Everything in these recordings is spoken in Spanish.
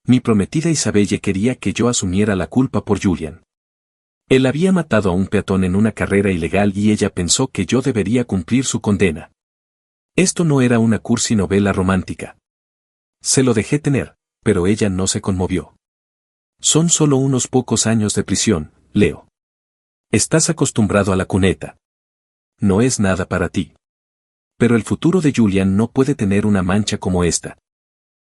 Mi prometida Isabelle quería que yo asumiera la culpa por Julian. Él había matado a un peatón en una carrera ilegal y ella pensó que yo debería cumplir su condena. Esto no era una cursi novela romántica. Se lo dejé tener, pero ella no se conmovió. Son solo unos pocos años de prisión, Leo. Estás acostumbrado a la cuneta. No es nada para ti. Pero el futuro de Julian no puede tener una mancha como esta.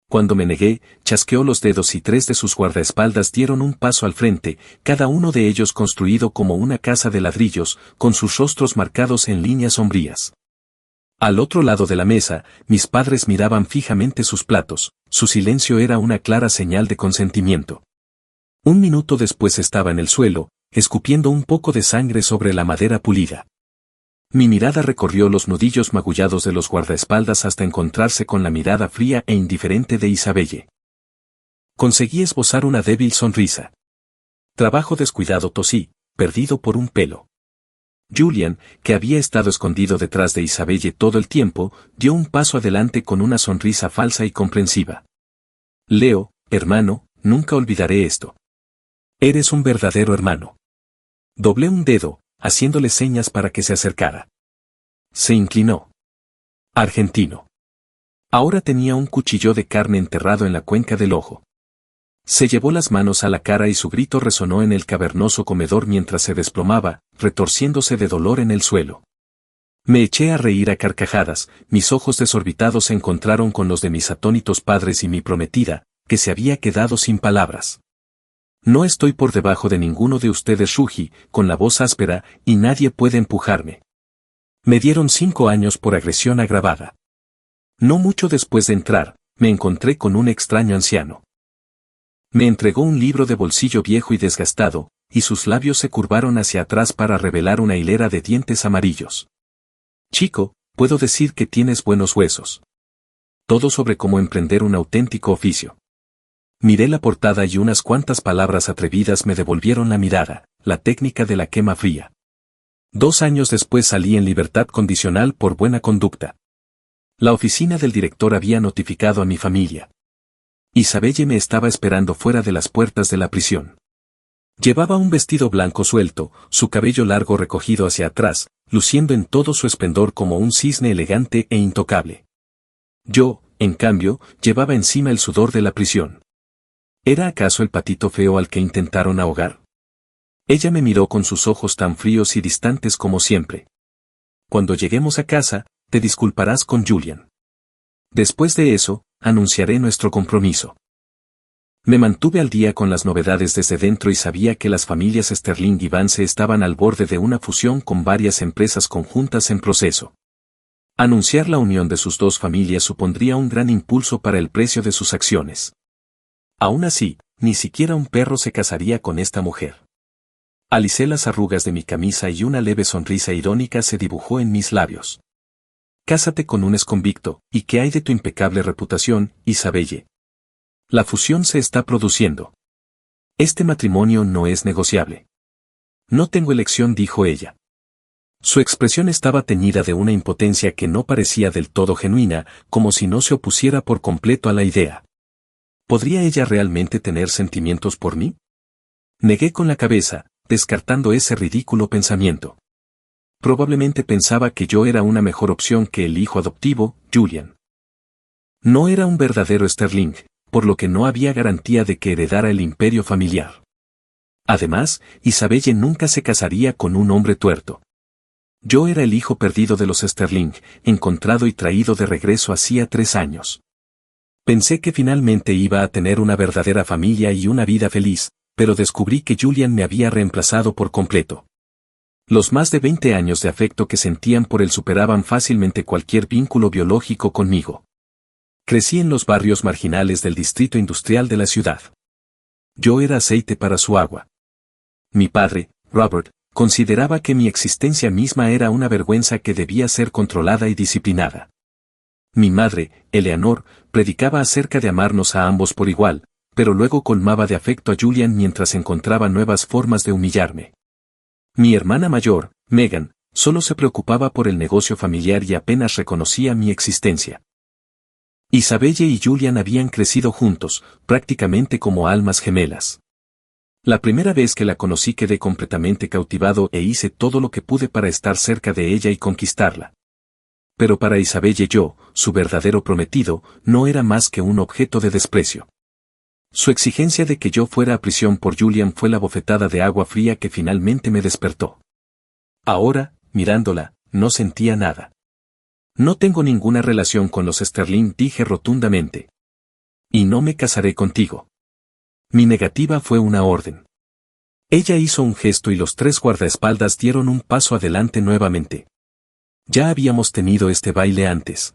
Cuando me negué, chasqueó los dedos y 3 de sus guardaespaldas dieron un paso al frente, cada uno de ellos construido como una casa de ladrillos, con sus rostros marcados en líneas sombrías. Al otro lado de la mesa, mis padres miraban fijamente sus platos, su silencio era una clara señal de consentimiento. Un minuto después estaba en el suelo, escupiendo un poco de sangre sobre la madera pulida. Mi mirada recorrió los nudillos magullados de los guardaespaldas hasta encontrarse con la mirada fría e indiferente de Isabelle. Conseguí esbozar una débil sonrisa. Trabajo descuidado, tosí, perdido por un pelo. Julian, que había estado escondido detrás de Isabelle todo el tiempo, dio un paso adelante con una sonrisa falsa y comprensiva. Leo, hermano, nunca olvidaré esto. Eres un verdadero hermano. Doblé un dedo, haciéndole señas para que se acercara. Se inclinó. Argentino. Ahora tenía un cuchillo de carne enterrado en la cuenca del ojo. Se llevó las manos a la cara y su grito resonó en el cavernoso comedor mientras se desplomaba, retorciéndose de dolor en el suelo. Me eché a reír a carcajadas, mis ojos desorbitados se encontraron con los de mis atónitos padres y mi prometida, que se había quedado sin palabras. No estoy por debajo de ninguno de ustedes, rugi, con la voz áspera, y nadie puede empujarme. Me dieron 5 años por agresión agravada. No mucho después de entrar, me encontré con un extraño anciano. Me entregó un libro de bolsillo viejo y desgastado, y sus labios se curvaron hacia atrás para revelar una hilera de dientes amarillos. Chico, puedo decir que tienes buenos huesos. Todo sobre cómo emprender un auténtico oficio. Miré la portada y unas cuantas palabras atrevidas me devolvieron la mirada, la técnica de la quema fría. 2 años después salí en libertad condicional por buena conducta. La oficina del director había notificado a mi familia. Isabelle me estaba esperando fuera de las puertas de la prisión. Llevaba un vestido blanco suelto, su cabello largo recogido hacia atrás, luciendo en todo su esplendor como un cisne elegante e intocable. Yo, en cambio, llevaba encima el sudor de la prisión. ¿Era acaso el patito feo al que intentaron ahogar? Ella me miró con sus ojos tan fríos y distantes como siempre. Cuando lleguemos a casa, te disculparás con Julian. Después de eso, anunciaré nuestro compromiso. Me mantuve al día con las novedades desde dentro y sabía que las familias Sterling y Vance estaban al borde de una fusión con varias empresas conjuntas en proceso. Anunciar la unión de sus 2 familias supondría un gran impulso para el precio de sus acciones. Aún así, ni siquiera un perro se casaría con esta mujer. Alicé las arrugas de mi camisa y una leve sonrisa irónica se dibujó en mis labios. Cásate con un exconvicto, ¿y qué hay de tu impecable reputación, Isabelle? La fusión se está produciendo. Este matrimonio no es negociable. No tengo elección, dijo ella. Su expresión estaba teñida de una impotencia que no parecía del todo genuina, como si no se opusiera por completo a la idea. ¿Podría ella realmente tener sentimientos por mí? Negué con la cabeza, descartando ese ridículo pensamiento. Probablemente pensaba que yo era una mejor opción que el hijo adoptivo, Julian. No era un verdadero Sterling, por lo que no había garantía de que heredara el imperio familiar. Además, Isabelle nunca se casaría con un hombre tuerto. Yo era el hijo perdido de los Sterling, encontrado y traído de regreso hacía 3 años. Pensé que finalmente iba a tener una verdadera familia y una vida feliz, pero descubrí que Julian me había reemplazado por completo. Los más de 20 años de afecto que sentían por él superaban fácilmente cualquier vínculo biológico conmigo. Crecí en los barrios marginales del distrito industrial de la ciudad. Yo era aceite para su agua. Mi padre, Robert, consideraba que mi existencia misma era una vergüenza que debía ser controlada y disciplinada. Mi madre, Eleanor, predicaba acerca de amarnos a ambos por igual, pero luego colmaba de afecto a Julian mientras encontraba nuevas formas de humillarme. Mi hermana mayor, Megan, solo se preocupaba por el negocio familiar y apenas reconocía mi existencia. Isabelle y Julian habían crecido juntos, prácticamente como almas gemelas. La primera vez que la conocí quedé completamente cautivado e hice todo lo que pude para estar cerca de ella y conquistarla. Pero para Isabelle yo, su verdadero prometido, no era más que un objeto de desprecio. Su exigencia de que yo fuera a prisión por Julian fue la bofetada de agua fría que finalmente me despertó. Ahora, mirándola, no sentía nada. No tengo ninguna relación con los Sterling, dije rotundamente. Y no me casaré contigo. Mi negativa fue una orden. Ella hizo un gesto y los tres guardaespaldas dieron un paso adelante nuevamente. Ya habíamos tenido este baile antes.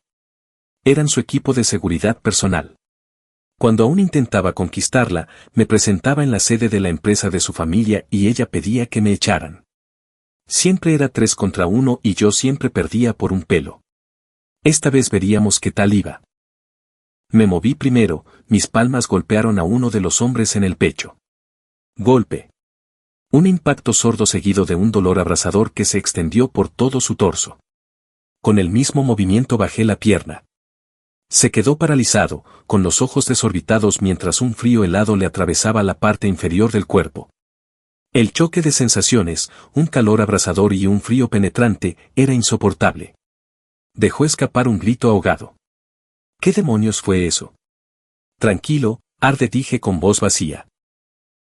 Eran su equipo de seguridad personal. Cuando aún intentaba conquistarla, me presentaba en la sede de la empresa de su familia y ella pedía que me echaran. Siempre era 3 contra 1 y yo siempre perdía por un pelo. Esta vez veríamos qué tal iba. Me moví primero, mis palmas golpearon a uno de los hombres en el pecho. Golpe. Un impacto sordo seguido de un dolor abrasador que se extendió por todo su torso. Con el mismo movimiento bajé la pierna. Se quedó paralizado, con los ojos desorbitados mientras un frío helado le atravesaba la parte inferior del cuerpo. El choque de sensaciones, un calor abrasador y un frío penetrante, era insoportable. Dejó escapar un grito ahogado. ¿Qué demonios fue eso? Tranquilo, Arde, dije con voz vacía.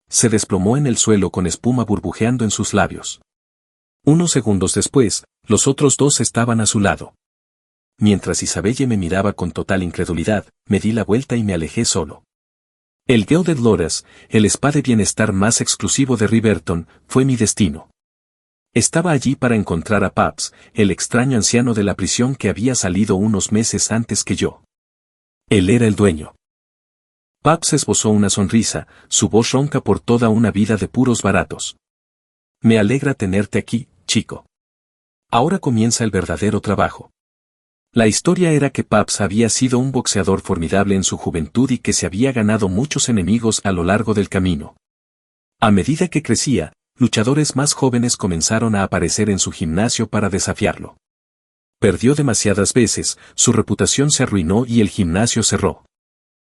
Se desplomó en el suelo con espuma burbujeando en sus labios. Unos segundos después, los otros dos estaban a su lado. Mientras Isabelle me miraba con total incredulidad, me di la vuelta y me alejé solo. El Gilded Loras, el spa de bienestar más exclusivo de Riverton, fue mi destino. Estaba allí para encontrar a Paps, el extraño anciano de la prisión que había salido unos meses antes que yo. Él era el dueño. Paps esbozó una sonrisa, su voz ronca por toda una vida de puros baratos. Me alegra tenerte aquí, chico. Ahora comienza el verdadero trabajo. La historia era que Paps había sido un boxeador formidable en su juventud y que se había ganado muchos enemigos a lo largo del camino. A medida que crecía, luchadores más jóvenes comenzaron a aparecer en su gimnasio para desafiarlo. Perdió demasiadas veces, su reputación se arruinó y el gimnasio cerró.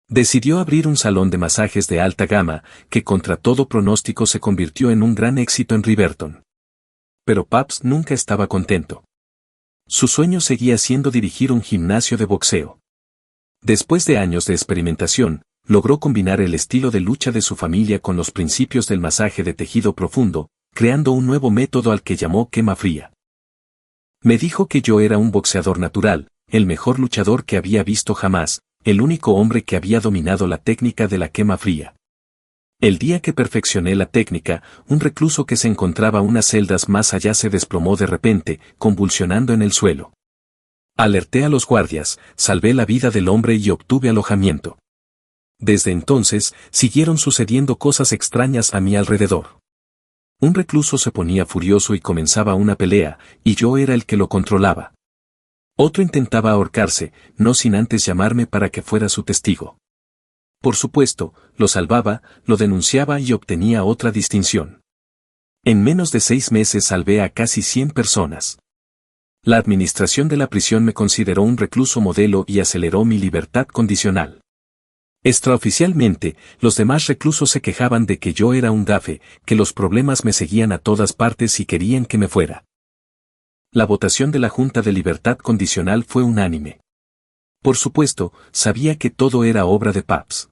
Decidió abrir un salón de masajes de alta gama, que contra todo pronóstico se convirtió en un gran éxito en Riverton. Pero Paps nunca estaba contento. Su sueño seguía siendo dirigir un gimnasio de boxeo. Después de años de experimentación, logró combinar el estilo de lucha de su familia con los principios del masaje de tejido profundo, creando un nuevo método al que llamó quema fría. Me dijo que yo era un boxeador natural, el mejor luchador que había visto jamás, el único hombre que había dominado la técnica de la quema fría. El día que perfeccioné la técnica, un recluso que se encontraba unas celdas más allá se desplomó de repente, convulsionando en el suelo. Alerté a los guardias, salvé la vida del hombre y obtuve alojamiento. Desde entonces, siguieron sucediendo cosas extrañas a mi alrededor. Un recluso se ponía furioso y comenzaba una pelea, y yo era el que lo controlaba. Otro intentaba ahorcarse, no sin antes llamarme para que fuera su testigo. Por supuesto, lo salvaba, lo denunciaba y obtenía otra distinción. En menos de 6 meses salvé a casi 100 personas. La administración de la prisión me consideró un recluso modelo y aceleró mi libertad condicional. Extraoficialmente, los demás reclusos se quejaban de que yo era un gafe, que los problemas me seguían a todas partes y querían que me fuera. La votación de la Junta de Libertad Condicional fue unánime. Por supuesto, sabía que todo era obra de Paps.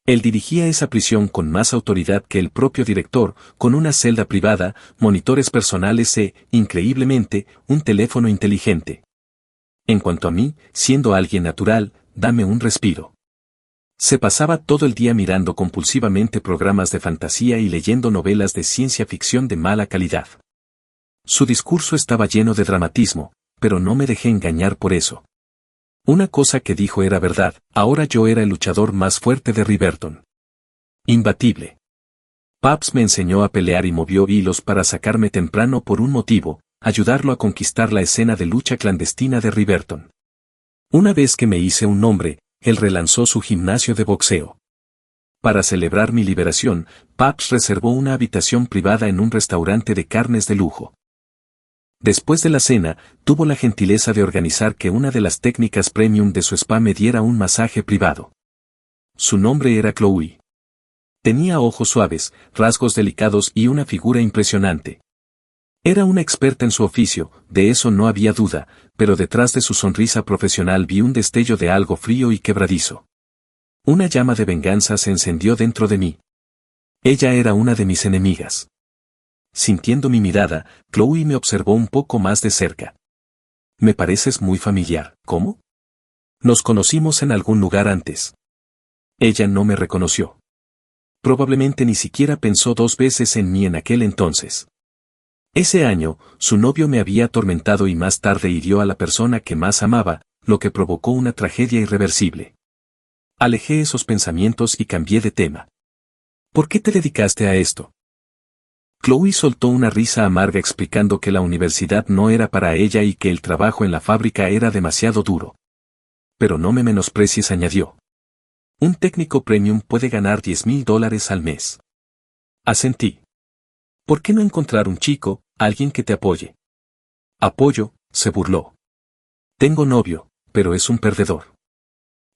Él dirigía esa prisión con más autoridad que el propio director, con una celda privada, monitores personales e, increíblemente, un teléfono inteligente. En cuanto a mí, siendo alguien natural, dame un respiro. Se pasaba todo el día mirando compulsivamente programas de fantasía y leyendo novelas de ciencia ficción de mala calidad. Su discurso estaba lleno de dramatismo, pero no me dejé engañar por eso. Una cosa que dijo era verdad, ahora yo era el luchador más fuerte de Riverton. Imbatible. Paps me enseñó a pelear y movió hilos para sacarme temprano por un motivo, ayudarlo a conquistar la escena de lucha clandestina de Riverton. Una vez que me hice un nombre, él relanzó su gimnasio de boxeo. Para celebrar mi liberación, Paps reservó una habitación privada en un restaurante de carnes de lujo. Después de la cena, tuvo la gentileza de organizar que una de las técnicas premium de su spa me diera un masaje privado. Su nombre era Chloe. Tenía ojos suaves, rasgos delicados y una figura impresionante. Era una experta en su oficio, de eso no había duda, pero detrás de su sonrisa profesional vi un destello de algo frío y quebradizo. Una llama de venganza se encendió dentro de mí. Ella era una de mis enemigas. Sintiendo mi mirada, Chloe me observó un poco más de cerca. Me pareces muy familiar, ¿cómo? Nos conocimos en algún lugar antes. Ella no me reconoció. Probablemente ni siquiera pensó 2 veces en mí en aquel entonces. Ese año, su novio me había atormentado y más tarde hirió a la persona que más amaba, lo que provocó una tragedia irreversible. Alejé esos pensamientos y cambié de tema. ¿Por qué te dedicaste a esto? Chloe soltó una risa amarga explicando que la universidad no era para ella y que el trabajo en la fábrica era demasiado duro. Pero no me menosprecies, añadió. Un técnico premium puede ganar $10,000 al mes. Asentí. ¿Por qué no encontrar un chico, alguien que te apoye? Apoyo, se burló. Tengo novio, pero es un perdedor.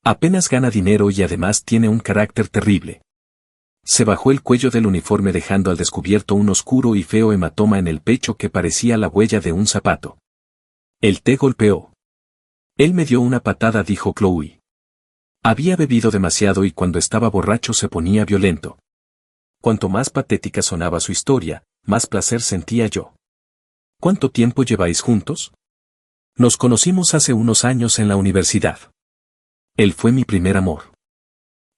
Apenas gana dinero y además tiene un carácter terrible. Se bajó el cuello del uniforme dejando al descubierto un oscuro y feo hematoma en el pecho que parecía la huella de un zapato. El té golpeó. Él me dio una patada, dijo Chloe. Había bebido demasiado y cuando estaba borracho se ponía violento. Cuanto más patética sonaba su historia, más placer sentía yo. ¿Cuánto tiempo lleváis juntos? Nos conocimos hace unos años en la universidad. Él fue mi primer amor.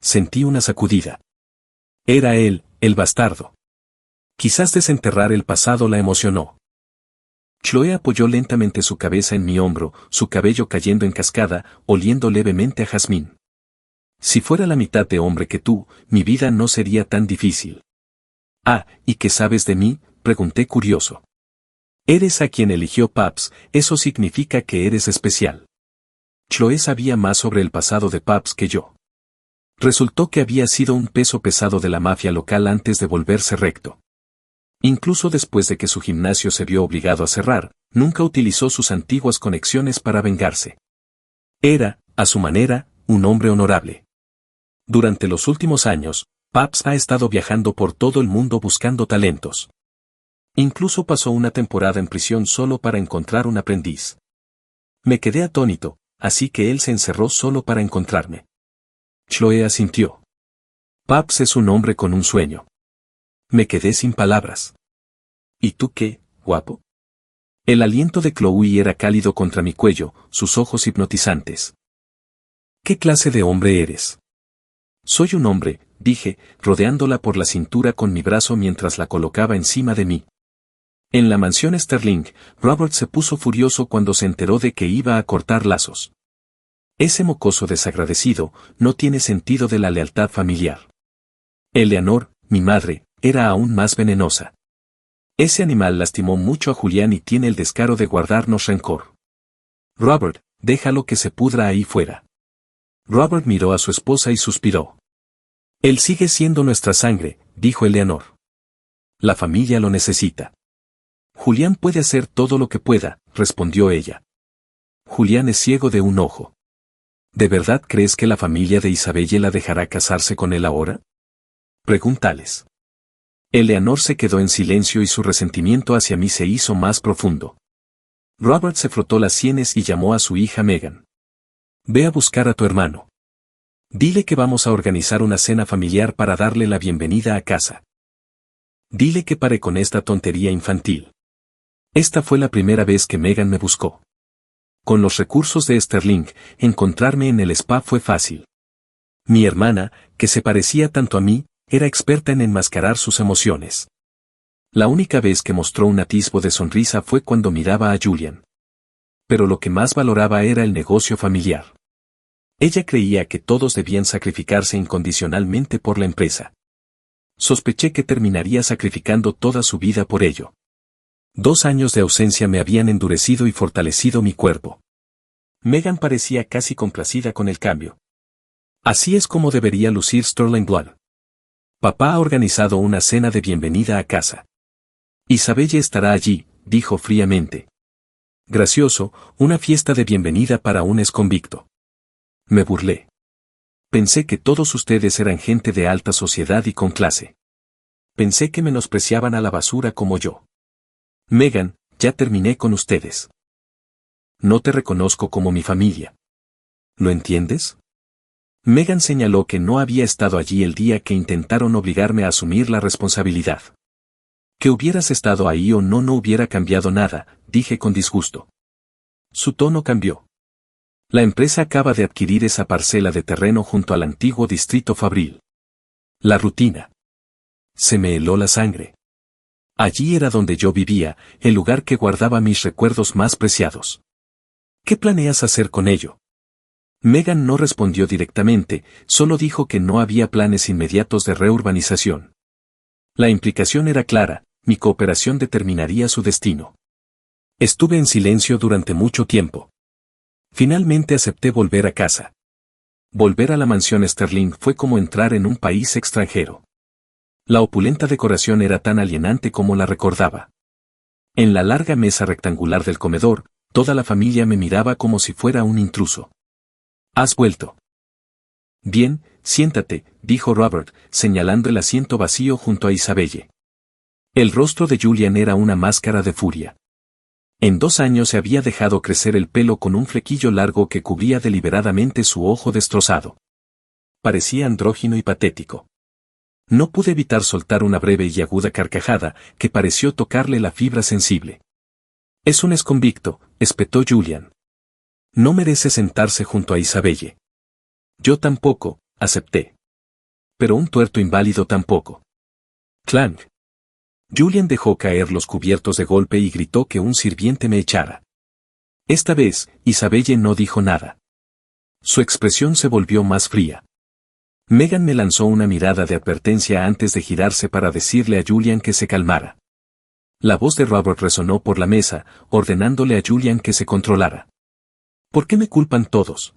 Sentí una sacudida. Era él, el bastardo. Quizás desenterrar el pasado la emocionó. Chloe apoyó lentamente su cabeza en mi hombro, su cabello cayendo en cascada, oliendo levemente a jazmín. Si fuera la mitad de hombre que tú, mi vida no sería tan difícil. Ah, ¿y qué sabes de mí?, pregunté curioso. Eres a quien eligió Paps, eso significa que eres especial. Chloe sabía más sobre el pasado de Paps que yo. Resultó que había sido un peso pesado de la mafia local antes de volverse recto. Incluso después de que su gimnasio se vio obligado a cerrar, nunca utilizó sus antiguas conexiones para vengarse. Era, a su manera, un hombre honorable. Durante los últimos años, Paps ha estado viajando por todo el mundo buscando talentos. Incluso pasó una temporada en prisión solo para encontrar un aprendiz. Me quedé atónito, así que él se encerró solo para encontrarme. Chloe asintió. Paps es un hombre con un sueño. Me quedé sin palabras. ¿Y tú qué, guapo? El aliento de Chloe era cálido contra mi cuello, sus ojos hipnotizantes. ¿Qué clase de hombre eres? Soy un hombre, dije, rodeándola por la cintura con mi brazo mientras la colocaba encima de mí. En la mansión Sterling, Robert se puso furioso cuando se enteró de que iba a cortar lazos. Ese mocoso desagradecido no tiene sentido de la lealtad familiar. Eleanor, mi madre, era aún más venenosa. Ese animal lastimó mucho a Julián y tiene el descaro de guardarnos rencor. Robert, déjalo que se pudra ahí fuera. Robert miró a su esposa y suspiró. Él sigue siendo nuestra sangre, dijo Eleanor. La familia lo necesita. Julián puede hacer todo lo que pueda, respondió ella. Julián es ciego de un ojo. ¿De verdad crees que la familia de Isabelle la dejará casarse con él ahora? Pregúntales. Eleanor se quedó en silencio y su resentimiento hacia mí se hizo más profundo. Robert se frotó las sienes y llamó a su hija Megan. Ve a buscar a tu hermano. Dile que vamos a organizar una cena familiar para darle la bienvenida a casa. Dile que pare con esta tontería infantil. Esta fue la primera vez que Megan me buscó. Con los recursos de Sterling, encontrarme en el spa fue fácil. Mi hermana, que se parecía tanto a mí, era experta en enmascarar sus emociones. La única vez que mostró un atisbo de sonrisa fue cuando miraba a Julian. Pero lo que más valoraba era el negocio familiar. Ella creía que todos debían sacrificarse incondicionalmente por la empresa. Sospeché que terminaría sacrificando toda su vida por ello. 2 años de ausencia me habían endurecido y fortalecido mi cuerpo. Megan parecía casi complacida con el cambio. Así es como debería lucir Sterling Blood. Papá ha organizado una cena de bienvenida a casa. Isabelle estará allí, dijo fríamente. Gracioso, una fiesta de bienvenida para un exconvicto. Me burlé. Pensé que todos ustedes eran gente de alta sociedad y con clase. Pensé que menospreciaban a la basura como yo. Megan, ya terminé con ustedes. No te reconozco como mi familia. ¿Lo entiendes? Megan señaló que no había estado allí el día que intentaron obligarme a asumir la responsabilidad. Que hubieras estado ahí o no hubiera cambiado nada, dije con disgusto. Su tono cambió. La empresa acaba de adquirir esa parcela de terreno junto al antiguo distrito Fabril. La rutina. Se me heló la sangre. Allí era donde yo vivía, el lugar que guardaba mis recuerdos más preciados. ¿Qué planeas hacer con ello? Megan no respondió directamente, solo dijo que no había planes inmediatos de reurbanización. La implicación era clara, mi cooperación determinaría su destino. Estuve en silencio durante mucho tiempo. Finalmente acepté volver a casa. Volver a la mansión Sterling fue como entrar en un país extranjero. La opulenta decoración era tan alienante como la recordaba. En la larga mesa rectangular del comedor, toda la familia me miraba como si fuera un intruso. ¿Has vuelto? Bien, siéntate, dijo Robert, señalando el asiento vacío junto a Isabelle. El rostro de Julian era una máscara de furia. En 2 años se había dejado crecer el pelo con un flequillo largo que cubría deliberadamente su ojo destrozado. Parecía andrógino y patético. No pude evitar soltar una breve y aguda carcajada que pareció tocarle la fibra sensible. Es un exconvicto, espetó Julian. No merece sentarse junto a Isabelle. Yo tampoco, acepté. Pero un tuerto inválido tampoco. Clang. Julian dejó caer los cubiertos de golpe y gritó que un sirviente me echara. Esta vez, Isabelle no dijo nada. Su expresión se volvió más fría. Megan me lanzó una mirada de advertencia antes de girarse para decirle a Julian que se calmara. La voz de Robert resonó por la mesa, ordenándole a Julian que se controlara. ¿Por qué me culpan todos?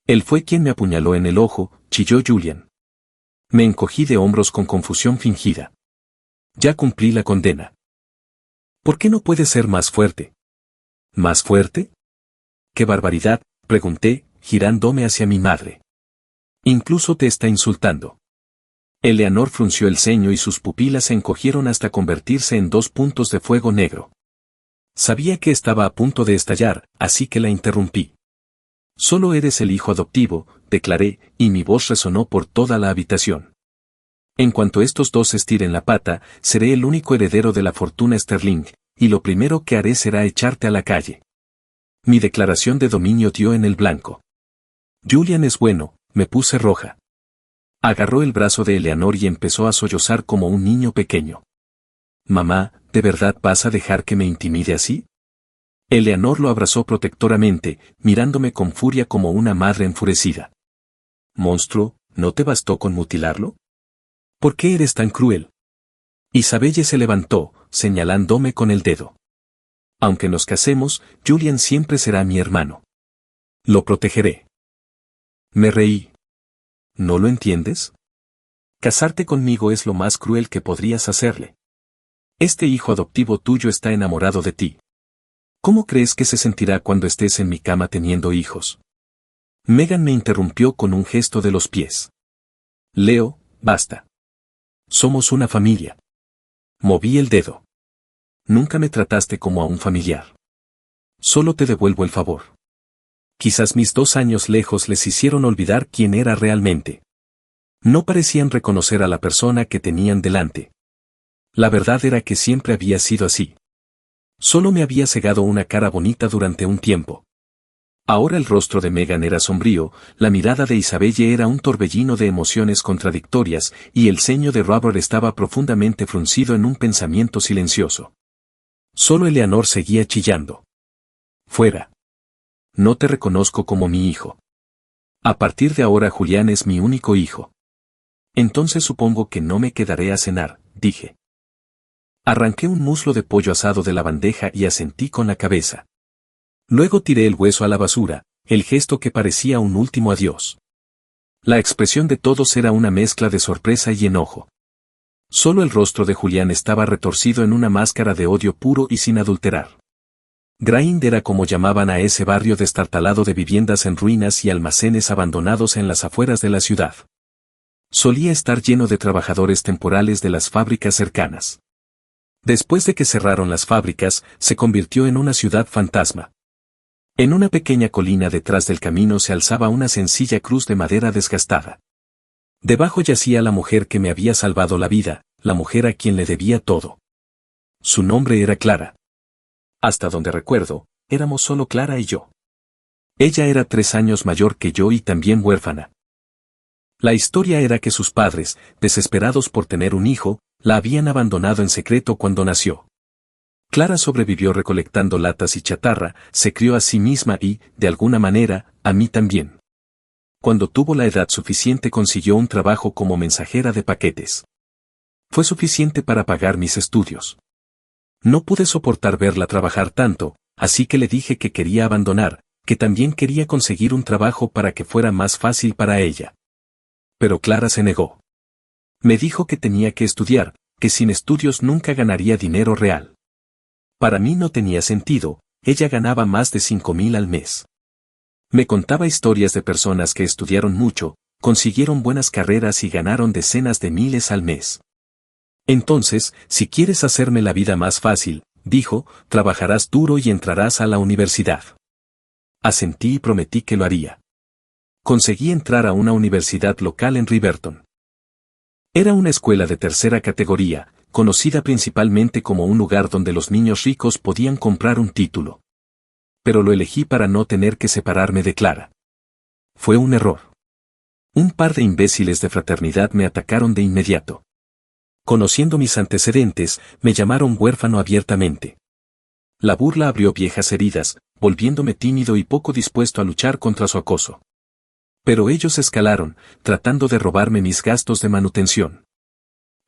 Él fue quien me apuñaló en el ojo, chilló Julian. Me encogí de hombros con confusión fingida. Ya cumplí la condena. ¿Por qué no puede ser más fuerte? ¿Más fuerte? ¡Qué barbaridad!, pregunté, girándome hacia mi madre. Incluso te está insultando. Eleanor frunció el ceño y sus pupilas se encogieron hasta convertirse en 2 puntos de fuego negro. Sabía que estaba a punto de estallar, así que la interrumpí. Solo eres el hijo adoptivo, declaré, y mi voz resonó por toda la habitación. En cuanto estos dos estiren la pata, seré el único heredero de la fortuna Sterling, y lo primero que haré será echarte a la calle. Mi declaración de dominio dio en el blanco. Julian es bueno, me puse roja. Agarró el brazo de Eleanor y empezó a sollozar como un niño pequeño. Mamá, ¿de verdad vas a dejar que me intimide así? Eleanor lo abrazó protectoramente, mirándome con furia como una madre enfurecida. Monstruo, ¿no te bastó con mutilarlo? ¿Por qué eres tan cruel? Isabelle se levantó, señalándome con el dedo. Aunque nos casemos, Julian siempre será mi hermano. Lo protegeré. Me reí. ¿No lo entiendes? Casarte conmigo es lo más cruel que podrías hacerle. Este hijo adoptivo tuyo está enamorado de ti. ¿Cómo crees que se sentirá cuando estés en mi cama teniendo hijos? Megan me interrumpió con un gesto de los pies. Leo, basta. Somos una familia. Moví el dedo. Nunca me trataste como a un familiar. Solo te devuelvo el favor. Quizás mis 2 años lejos les hicieron olvidar quién era realmente. No parecían reconocer a la persona que tenían delante. La verdad era que siempre había sido así. Solo me había cegado una cara bonita durante un tiempo. Ahora el rostro de Megan era sombrío, la mirada de Isabelle era un torbellino de emociones contradictorias, y el ceño de Robert estaba profundamente fruncido en un pensamiento silencioso. Solo Eleanor seguía chillando. Fuera. No te reconozco como mi hijo. A partir de ahora Julián es mi único hijo. Entonces supongo que no me quedaré a cenar, dije. Arranqué un muslo de pollo asado de la bandeja y asentí con la cabeza. Luego tiré el hueso a la basura, el gesto que parecía un último adiós. La expresión de todos era una mezcla de sorpresa y enojo. Solo el rostro de Julián estaba retorcido en una máscara de odio puro y sin adulterar. Grind era como llamaban a ese barrio destartalado de viviendas en ruinas y almacenes abandonados en las afueras de la ciudad. Solía estar lleno de trabajadores temporales de las fábricas cercanas. Después de que cerraron las fábricas, se convirtió en una ciudad fantasma. En una pequeña colina detrás del camino se alzaba una sencilla cruz de madera desgastada. Debajo yacía la mujer que me había salvado la vida, la mujer a quien le debía todo. Su nombre era Clara. Hasta donde recuerdo, éramos solo Clara y yo. Ella era 3 años mayor que yo y también huérfana. La historia era que sus padres, desesperados por tener un hijo, la habían abandonado en secreto cuando nació. Clara sobrevivió recolectando latas y chatarra, se crió a sí misma y, de alguna manera, a mí también. Cuando tuvo la edad suficiente consiguió un trabajo como mensajera de paquetes. Fue suficiente para pagar mis estudios. No pude soportar verla trabajar tanto, así que le dije que quería abandonar, que también quería conseguir un trabajo para que fuera más fácil para ella. Pero Clara se negó. Me dijo que tenía que estudiar, que sin estudios nunca ganaría dinero real. Para mí no tenía sentido, ella ganaba más de 5,000 al mes. Me contaba historias de personas que estudiaron mucho, consiguieron buenas carreras y ganaron decenas de miles al mes. Entonces, si quieres hacerme la vida más fácil, dijo, trabajarás duro y entrarás a la universidad. Asentí y prometí que lo haría. Conseguí entrar a una universidad local en Riverton. Era una escuela de tercera categoría, conocida principalmente como un lugar donde los niños ricos podían comprar un título. Pero lo elegí para no tener que separarme de Clara. Fue un error. Un par de imbéciles de fraternidad me atacaron de inmediato. Conociendo mis antecedentes, me llamaron huérfano abiertamente. La burla abrió viejas heridas, volviéndome tímido y poco dispuesto a luchar contra su acoso. Pero ellos escalaron, tratando de robarme mis gastos de manutención.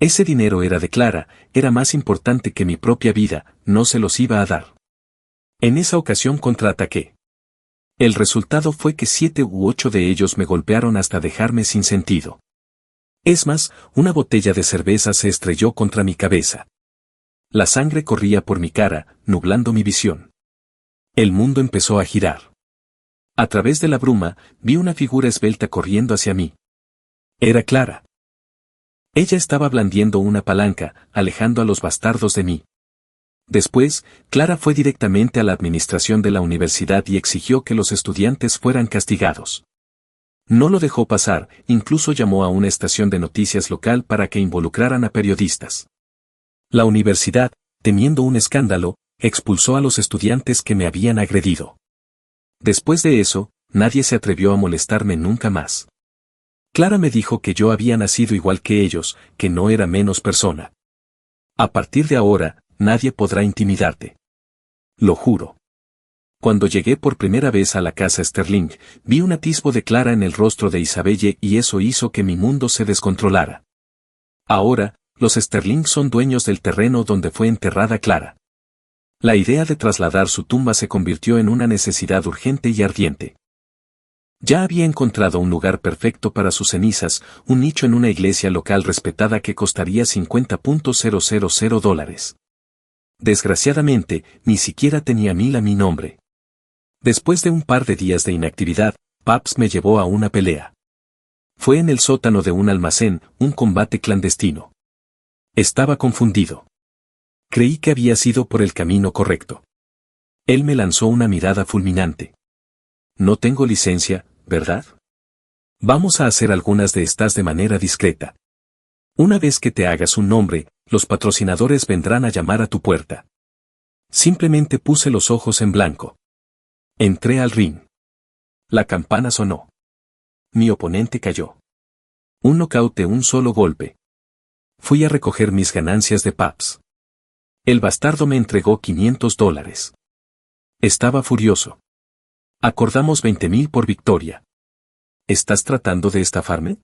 Ese dinero era de Clara, era más importante que mi propia vida, no se los iba a dar. En esa ocasión contraataqué. El resultado fue que 7 u 8 de ellos me golpearon hasta dejarme sin sentido. Es más, una botella de cerveza se estrelló contra mi cabeza. La sangre corría por mi cara, nublando mi visión. El mundo empezó a girar. A través de la bruma, vi una figura esbelta corriendo hacia mí. Era Clara. Ella estaba blandiendo una palanca, alejando a los bastardos de mí. Después, Clara fue directamente a la administración de la universidad y exigió que los estudiantes fueran castigados. No lo dejó pasar, incluso llamó a una estación de noticias local para que involucraran a periodistas. La universidad, temiendo un escándalo, expulsó a los estudiantes que me habían agredido. Después de eso, nadie se atrevió a molestarme nunca más. Clara me dijo que yo había nacido igual que ellos, que no era menos persona. A partir de ahora, nadie podrá intimidarte. Lo juro. Cuando llegué por primera vez a la casa Sterling, vi un atisbo de Clara en el rostro de Isabelle y eso hizo que mi mundo se descontrolara. Ahora, los Sterling son dueños del terreno donde fue enterrada Clara. La idea de trasladar su tumba se convirtió en una necesidad urgente y ardiente. Ya había encontrado un lugar perfecto para sus cenizas, un nicho en una iglesia local respetada que costaría $50,000. Desgraciadamente, ni siquiera tenía 1000 a mi nombre. Después de un par de días de inactividad, Paps me llevó a una pelea. Fue en el sótano de un almacén, un combate clandestino. Estaba confundido. Creí que había sido por el camino correcto. Él me lanzó una mirada fulminante. No tengo licencia, ¿verdad? Vamos a hacer algunas de estas de manera discreta. Una vez que te hagas un nombre, los patrocinadores vendrán a llamar a tu puerta. Simplemente puse los ojos en blanco. Entré al ring. La campana sonó. Mi oponente cayó. Un nocaut de un solo golpe. Fui a recoger mis ganancias de Paps. El bastardo me entregó $500. Estaba furioso. Acordamos 20,000 por victoria. ¿Estás tratando de estafarme?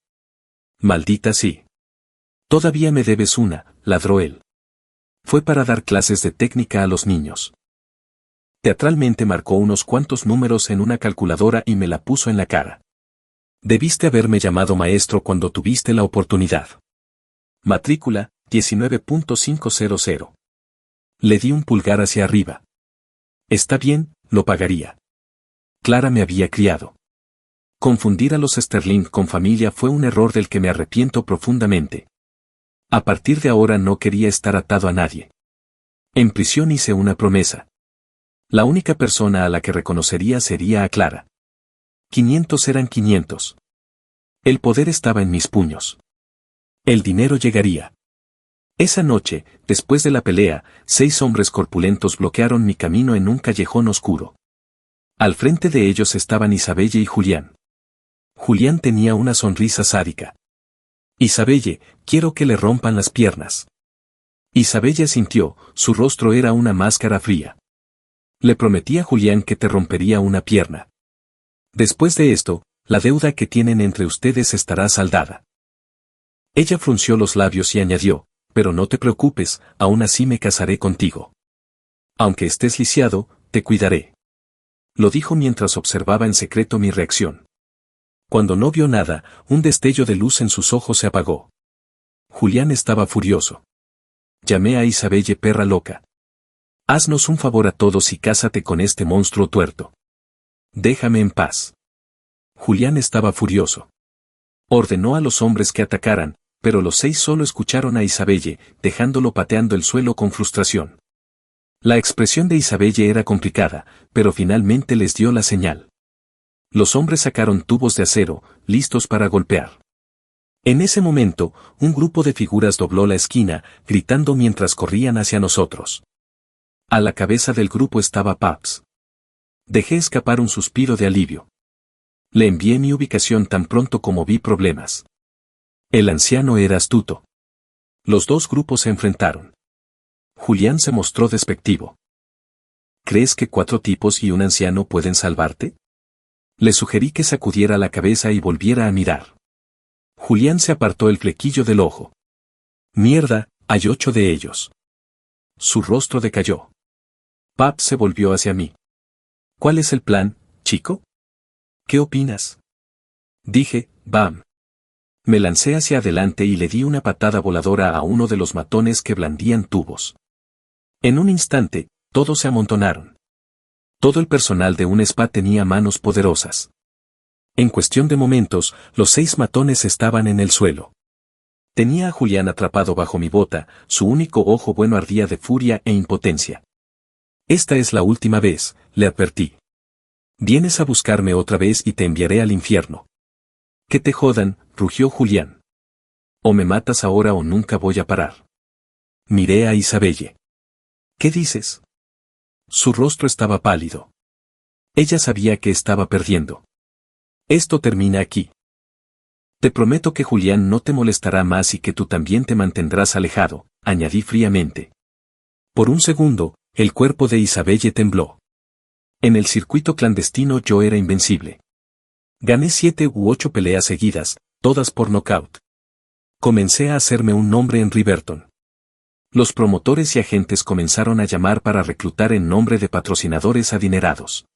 Maldita sí. Todavía me debes una, ladró él. Fue para dar clases de técnica a los niños. Teatralmente marcó unos cuantos números en una calculadora y me la puso en la cara. Debiste haberme llamado maestro cuando tuviste la oportunidad. Matrícula, 19.500. Le di un pulgar hacia arriba. Está bien, lo pagaría. Clara me había criado. Confundir a los Sterling con familia fue un error del que me arrepiento profundamente. A partir de ahora no quería estar atado a nadie. En prisión hice una promesa. La única persona a la que reconocería sería a Clara. 500 eran 500. El poder estaba en mis puños. El dinero llegaría. Esa noche, después de la pelea, 6 hombres corpulentos bloquearon mi camino en un callejón oscuro. Al frente de ellos estaban Isabelle y Julián. Julián tenía una sonrisa sádica. Isabelle, quiero que le rompan las piernas. Isabelle sintió, su rostro era una máscara fría. Le prometí a Julián que te rompería una pierna. Después de esto, la deuda que tienen entre ustedes estará saldada. Ella frunció los labios y añadió, pero no te preocupes, aún así me casaré contigo. Aunque estés lisiado, te cuidaré. Lo dijo mientras observaba en secreto mi reacción. Cuando no vio nada, un destello de luz en sus ojos se apagó. Julián estaba furioso. Llamé a Isabelle perra loca. Haznos un favor a todos y cásate con este monstruo tuerto. Déjame en paz. Julián estaba furioso. Ordenó a los hombres que atacaran, pero los 6 solo escucharon a Isabelle, dejándolo pateando el suelo con frustración. La expresión de Isabelle era complicada, pero finalmente les dio la señal. Los hombres sacaron tubos de acero, listos para golpear. En ese momento, un grupo de figuras dobló la esquina, gritando mientras corrían hacia nosotros. A la cabeza del grupo estaba Paps. Dejé escapar un suspiro de alivio. Le envié mi ubicación tan pronto como vi problemas. El anciano era astuto. Los 2 grupos se enfrentaron. Julián se mostró despectivo. ¿Crees que 4 tipos y un anciano pueden salvarte? Le sugerí que sacudiera la cabeza y volviera a mirar. Julián se apartó el flequillo del ojo. Mierda, hay 8 de ellos. Su rostro decayó. Pap se volvió hacia mí. ¿Cuál es el plan, chico? ¿Qué opinas? Dije, bam. Me lancé hacia adelante y le di una patada voladora a uno de los matones que blandían tubos. En un instante, todos se amontonaron. Todo el personal de un spa tenía manos poderosas. En cuestión de momentos, los 6 matones estaban en el suelo. Tenía a Julián atrapado bajo mi bota, su único ojo bueno ardía de furia e impotencia. Esta es la última vez, le advertí. Vienes a buscarme otra vez y te enviaré al infierno. Que te jodan, rugió Julián. O me matas ahora o nunca voy a parar. Miré a Isabelle. ¿Qué dices? Su rostro estaba pálido. Ella sabía que estaba perdiendo. Esto termina aquí. Te prometo que Julián no te molestará más y que tú también te mantendrás alejado, añadí fríamente. Por un segundo, el cuerpo de Isabelle tembló. En el circuito clandestino yo era invencible. Gané 7 u 8 peleas seguidas, todas por nocaut. Comencé a hacerme un nombre en Riverton. Los promotores y agentes comenzaron a llamar para reclutar en nombre de patrocinadores adinerados.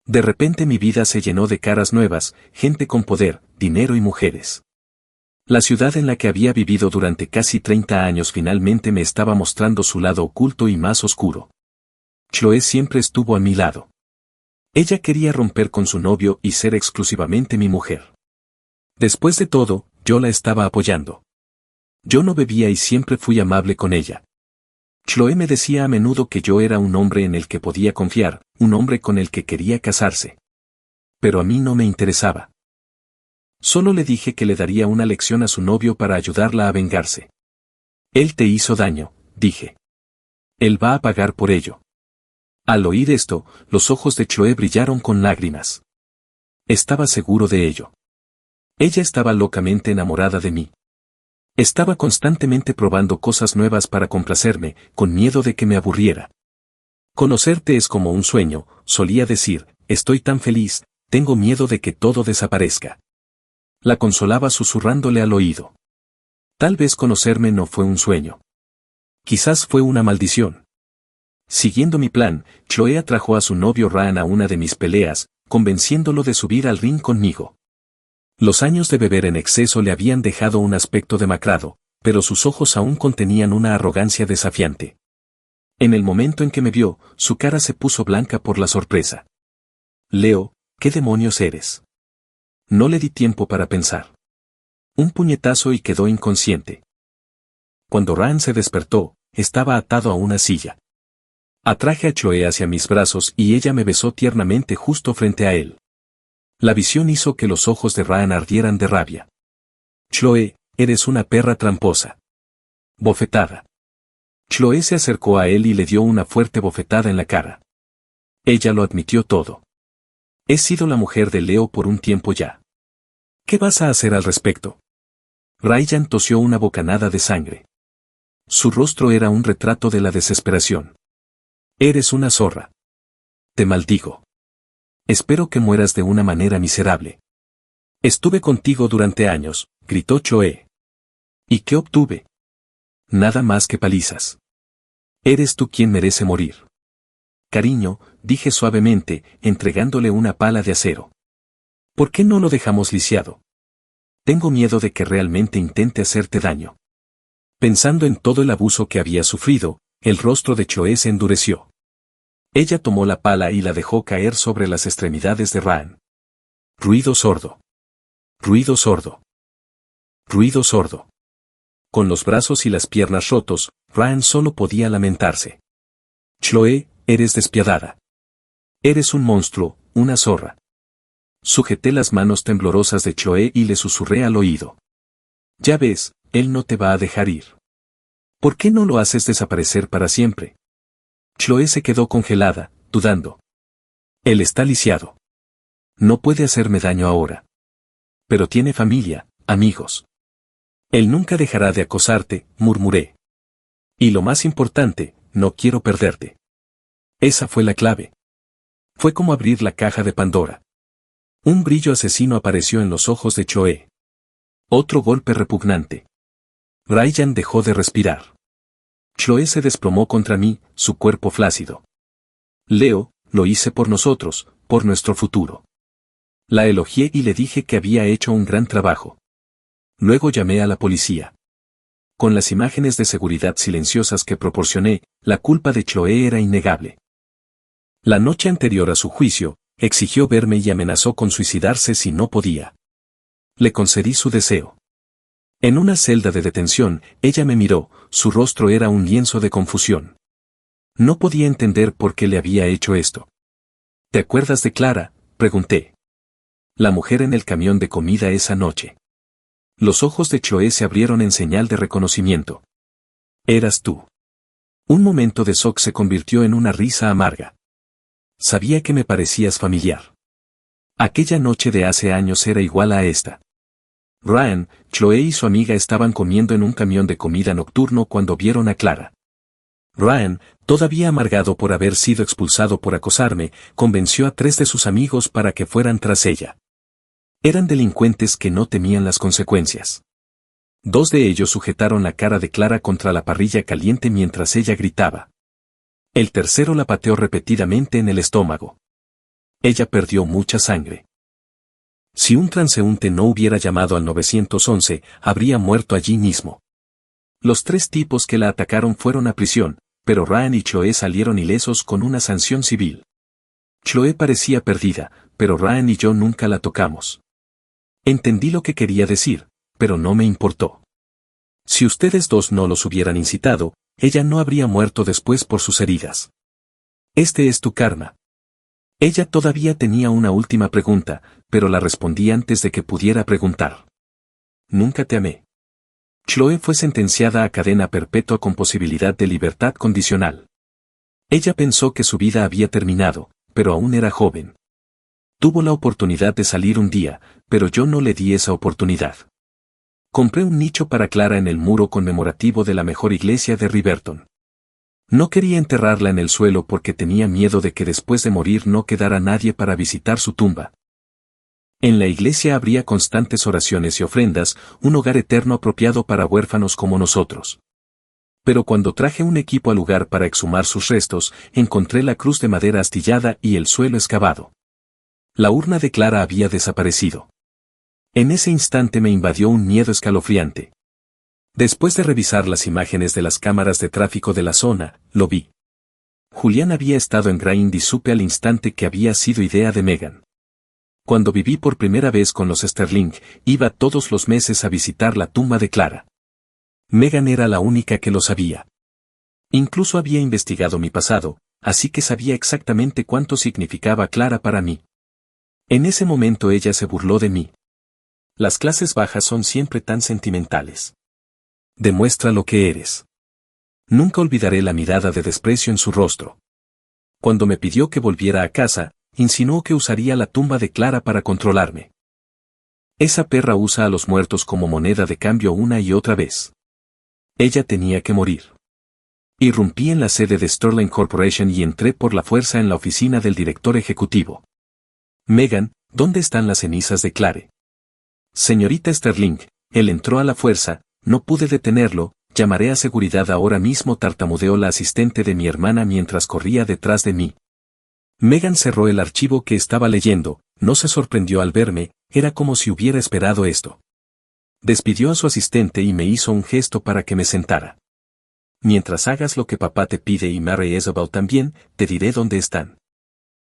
De repente mi vida se llenó de caras nuevas, gente con poder, dinero y mujeres. La ciudad en la que había vivido durante casi 30 años finalmente me estaba mostrando su lado oculto y más oscuro. Chloe siempre estuvo a mi lado. Ella quería romper con su novio y ser exclusivamente mi mujer. Después de todo, yo la estaba apoyando. Yo no bebía y siempre fui amable con ella. Chloe me decía a menudo que yo era un hombre en el que podía confiar, un hombre con el que quería casarse. Pero a mí no me interesaba. Solo le dije que le daría una lección a su novio para ayudarla a vengarse. Él te hizo daño, dije. Él va a pagar por ello. Al oír esto, los ojos de Chloe brillaron con lágrimas. Estaba seguro de ello. Ella estaba locamente enamorada de mí. Estaba constantemente probando cosas nuevas para complacerme, con miedo de que me aburriera. Conocerte es como un sueño, solía decir, estoy tan feliz, tengo miedo de que todo desaparezca. La consolaba susurrándole al oído. Tal vez conocerme no fue un sueño. Quizás fue una maldición. Siguiendo mi plan, Chloe atrajo a su novio Ryan a una de mis peleas, convenciéndolo de subir al ring conmigo. Los años de beber en exceso le habían dejado un aspecto demacrado, pero sus ojos aún contenían una arrogancia desafiante. En el momento en que me vio, su cara se puso blanca por la sorpresa. Leo, ¿qué demonios eres? No le di tiempo para pensar. Un puñetazo y quedó inconsciente. Cuando Ryan se despertó, estaba atado a una silla. Atraje a Chloe hacia mis brazos y ella me besó tiernamente justo frente a él. La visión hizo que los ojos de Ryan ardieran de rabia. Chloe, eres una perra tramposa. Bofetada. Chloe se acercó a él y le dio una fuerte bofetada en la cara. Ella lo admitió todo. He sido la mujer de Leo por un tiempo ya. ¿Qué vas a hacer al respecto? Ryan tosió una bocanada de sangre. Su rostro era un retrato de la desesperación. Eres una zorra. Te maldigo. Espero que mueras de una manera miserable. Estuve contigo durante años, gritó Chloe. ¿Y qué obtuve? Nada más que palizas. Eres tú quien merece morir. Cariño, dije suavemente, entregándole una pala de acero. ¿Por qué no lo dejamos lisiado? Tengo miedo de que realmente intente hacerte daño. Pensando en todo el abuso que había sufrido, el rostro de Chloe se endureció. Ella tomó la pala y la dejó caer sobre las extremidades de Ryan. Ruido sordo. Ruido sordo. Ruido sordo. Con los brazos y las piernas rotos, Ryan solo podía lamentarse. Chloe, eres despiadada. Eres un monstruo, una zorra. Sujeté las manos temblorosas de Chloe y le susurré al oído. Ya ves, él no te va a dejar ir. ¿Por qué no lo haces desaparecer para siempre? Chloe se quedó congelada, dudando. Él está lisiado. No puede hacerme daño ahora. Pero tiene familia, amigos. Él nunca dejará de acosarte, murmuré. Y lo más importante, no quiero perderte. Esa fue la clave. Fue como abrir la caja de Pandora. Un brillo asesino apareció en los ojos de Chloe. Otro golpe repugnante. Ryan dejó de respirar. Chloe se desplomó contra mí, su cuerpo flácido. Leo, lo hice por nosotros, por nuestro futuro. La elogié y le dije que había hecho un gran trabajo. Luego llamé a la policía. Con las imágenes de seguridad silenciosas que proporcioné, la culpa de Chloe era innegable. La noche anterior a su juicio, exigió verme y amenazó con suicidarse si no podía. Le concedí su deseo. En una celda de detención, ella me miró, su rostro era un lienzo de confusión. No podía entender por qué le había hecho esto. ¿Te acuerdas de Clara?, pregunté. La mujer en el camión de comida esa noche. Los ojos de Chloe se abrieron en señal de reconocimiento. Eras tú. Un momento de shock se convirtió en una risa amarga. Sabía que me parecías familiar. Aquella noche de hace años era igual a esta. Ryan, Chloe y su amiga estaban comiendo en un camión de comida nocturno cuando vieron a Clara. Ryan, todavía amargado por haber sido expulsado por acosarme, convenció a 3 de sus amigos para que fueran tras ella. Eran delincuentes que no temían las consecuencias. 2 de ellos sujetaron la cara de Clara contra la parrilla caliente mientras ella gritaba. El tercero la pateó repetidamente en el estómago. Ella perdió mucha sangre. Si un transeúnte no hubiera llamado al 911, habría muerto allí mismo. Los 3 tipos que la atacaron fueron a prisión, pero Ryan y Chloe salieron ilesos con una sanción civil. Chloe parecía perdida, pero Ryan y yo nunca la tocamos. Entendí lo que quería decir, pero no me importó. Si ustedes 2 no los hubieran incitado, ella no habría muerto después por sus heridas. Este es tu karma. Ella todavía tenía una última pregunta, pero la respondí antes de que pudiera preguntar. Nunca te amé. Chloe fue sentenciada a cadena perpetua con posibilidad de libertad condicional. Ella pensó que su vida había terminado, pero aún era joven. Tuvo la oportunidad de salir un día, pero yo no le di esa oportunidad. Compré un nicho para Clara en el muro conmemorativo de la mejor iglesia de Riverton. No quería enterrarla en el suelo porque tenía miedo de que después de morir no quedara nadie para visitar su tumba. En la iglesia habría constantes oraciones y ofrendas, un hogar eterno apropiado para huérfanos como nosotros. Pero cuando traje un equipo al lugar para exhumar sus restos, encontré la cruz de madera astillada y el suelo excavado. La urna de Clara había desaparecido. En ese instante me invadió un miedo escalofriante. Después de revisar las imágenes de las cámaras de tráfico de la zona, lo vi. Julián había estado en Grind y supe al instante que había sido idea de Megan. Cuando viví por primera vez con los Sterling, iba todos los meses a visitar la tumba de Clara. Megan era la única que lo sabía. Incluso había investigado mi pasado, así que sabía exactamente cuánto significaba Clara para mí. En ese momento ella se burló de mí. Las clases bajas son siempre tan sentimentales. Demuestra lo que eres. Nunca olvidaré la mirada de desprecio en su rostro. Cuando me pidió que volviera a casa, insinuó que usaría la tumba de Clara para controlarme. Esa perra usa a los muertos como moneda de cambio una y otra vez. Ella tenía que morir. Irrumpí en la sede de Sterling Corporation y entré por la fuerza en la oficina del director ejecutivo. Megan, ¿dónde están las cenizas de Clare? Señorita Sterling, él entró a la fuerza, no pude detenerlo, llamaré a seguridad ahora mismo, tartamudeó la asistente de mi hermana mientras corría detrás de mí. Megan cerró el archivo que estaba leyendo, no se sorprendió al verme, era como si hubiera esperado esto. Despidió a su asistente y me hizo un gesto para que me sentara. Mientras hagas lo que papá te pide y Mary Isabel también, te diré dónde están.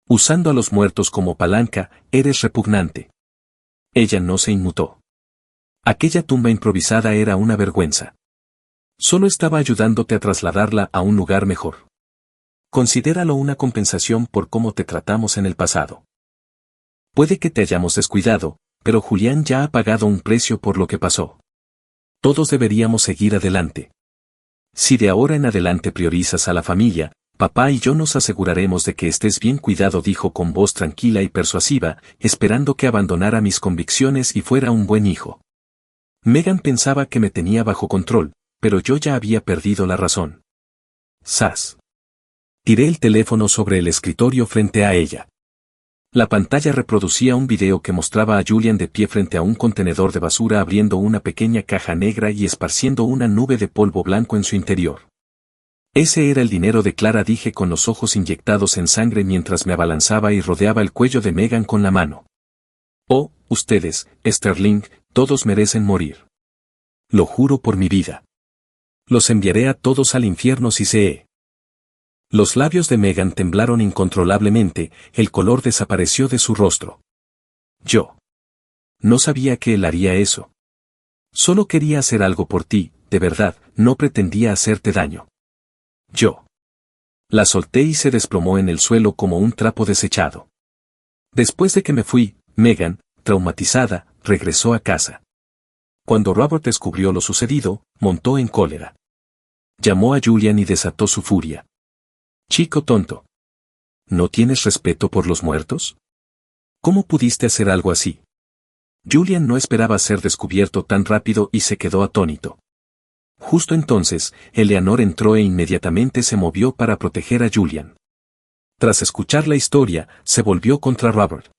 Usando a los muertos como palanca, eres repugnante. Ella no se inmutó. Aquella tumba improvisada era una vergüenza. Solo estaba ayudándote a trasladarla a un lugar mejor. Considéralo una compensación por cómo te tratamos en el pasado. Puede que te hayamos descuidado, pero Julián ya ha pagado un precio por lo que pasó. Todos deberíamos seguir adelante. Si de ahora en adelante priorizas a la familia, papá y yo nos aseguraremos de que estés bien cuidado, dijo con voz tranquila y persuasiva, esperando que abandonara mis convicciones y fuera un buen hijo. Megan pensaba que me tenía bajo control, pero yo ya había perdido la razón. ¡Sas! Tiré el teléfono sobre el escritorio frente a ella. La pantalla reproducía un video que mostraba a Julian de pie frente a un contenedor de basura abriendo una pequeña caja negra y esparciendo una nube de polvo blanco en su interior. Ese era el dinero de Clara, dije con los ojos inyectados en sangre mientras me abalanzaba y rodeaba el cuello de Megan con la mano. Oh, ustedes, Sterling, todos merecen morir. Lo juro por mi vida. Los enviaré a todos al infierno si se... Los labios de Megan temblaron incontrolablemente, el color desapareció de su rostro. Yo no sabía que él haría eso. Solo quería hacer algo por ti, de verdad, no pretendía hacerte daño. Yo la solté y se desplomó en el suelo como un trapo desechado. Después de que me fui, Megan, traumatizada, regresó a casa. Cuando Robert descubrió lo sucedido, montó en cólera. Llamó a Julian y desató su furia. Chico tonto. ¿No tienes respeto por los muertos? ¿Cómo pudiste hacer algo así? Julian no esperaba ser descubierto tan rápido y se quedó atónito. Justo entonces, Eleanor entró e inmediatamente se movió para proteger a Julian. Tras escuchar la historia, se volvió contra Robert.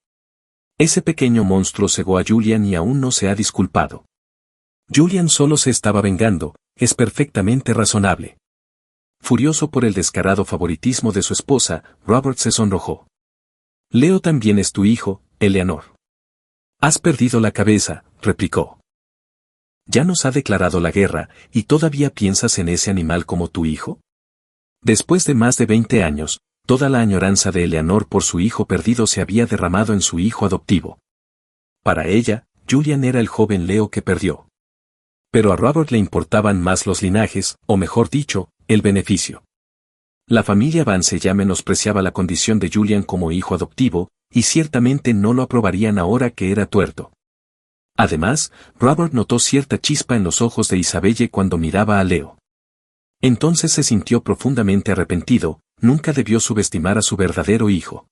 Ese pequeño monstruo cegó a Julian y aún no se ha disculpado. Julian solo se estaba vengando, es perfectamente razonable. Furioso por el descarado favoritismo de su esposa, Robert se sonrojó. Leo también es tu hijo, Eleanor. Has perdido la cabeza, replicó. ¿Ya nos ha declarado la guerra, y todavía piensas en ese animal como tu hijo? Después de más de 20 años, toda la añoranza de Eleanor por su hijo perdido se había derramado en su hijo adoptivo. Para ella, Julian era el joven Leo que perdió. Pero a Robert le importaban más los linajes, o mejor dicho, el beneficio. La familia Vance ya menospreciaba la condición de Julian como hijo adoptivo, y ciertamente no lo aprobarían ahora que era tuerto. Además, Robert notó cierta chispa en los ojos de Isabelle cuando miraba a Leo. Entonces se sintió profundamente arrepentido, nunca debió subestimar a su verdadero hijo.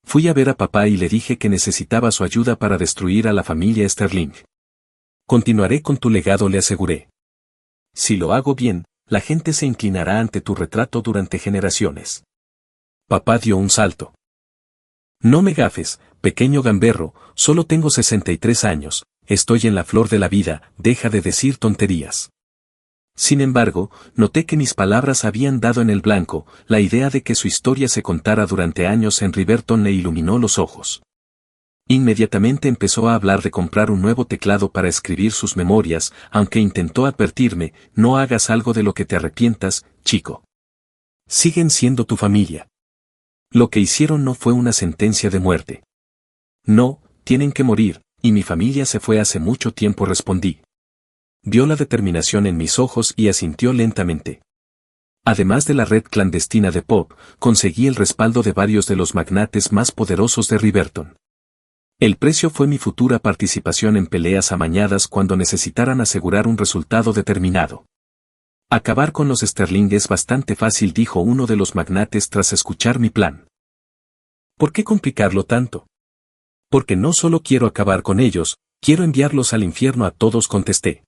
Fui a ver a papá y le dije que necesitaba su ayuda para destruir a la familia Sterling. Continuaré con tu legado, le aseguré. Si lo hago bien, la gente se inclinará ante tu retrato durante generaciones. Papá dio un salto. No me gafes, pequeño gamberro, solo tengo 63 años, estoy en la flor de la vida, deja de decir tonterías. Sin embargo, noté que mis palabras habían dado en el blanco, la idea de que su historia se contara durante años en Riverton le iluminó los ojos. Inmediatamente empezó a hablar de comprar un nuevo teclado para escribir sus memorias, aunque intentó advertirme, no hagas algo de lo que te arrepientas, chico. Siguen siendo tu familia. Lo que hicieron no fue una sentencia de muerte. No, tienen que morir, y mi familia se fue hace mucho tiempo, respondí. Vio la determinación en mis ojos y asintió lentamente. Además de la red clandestina de Pop, conseguí el respaldo de varios de los magnates más poderosos de Riverton. El precio fue mi futura participación en peleas amañadas cuando necesitaran asegurar un resultado determinado. Acabar con los Sterling es bastante fácil, dijo uno de los magnates tras escuchar mi plan. ¿Por qué complicarlo tanto? Porque no solo quiero acabar con ellos, quiero enviarlos al infierno a todos, contesté.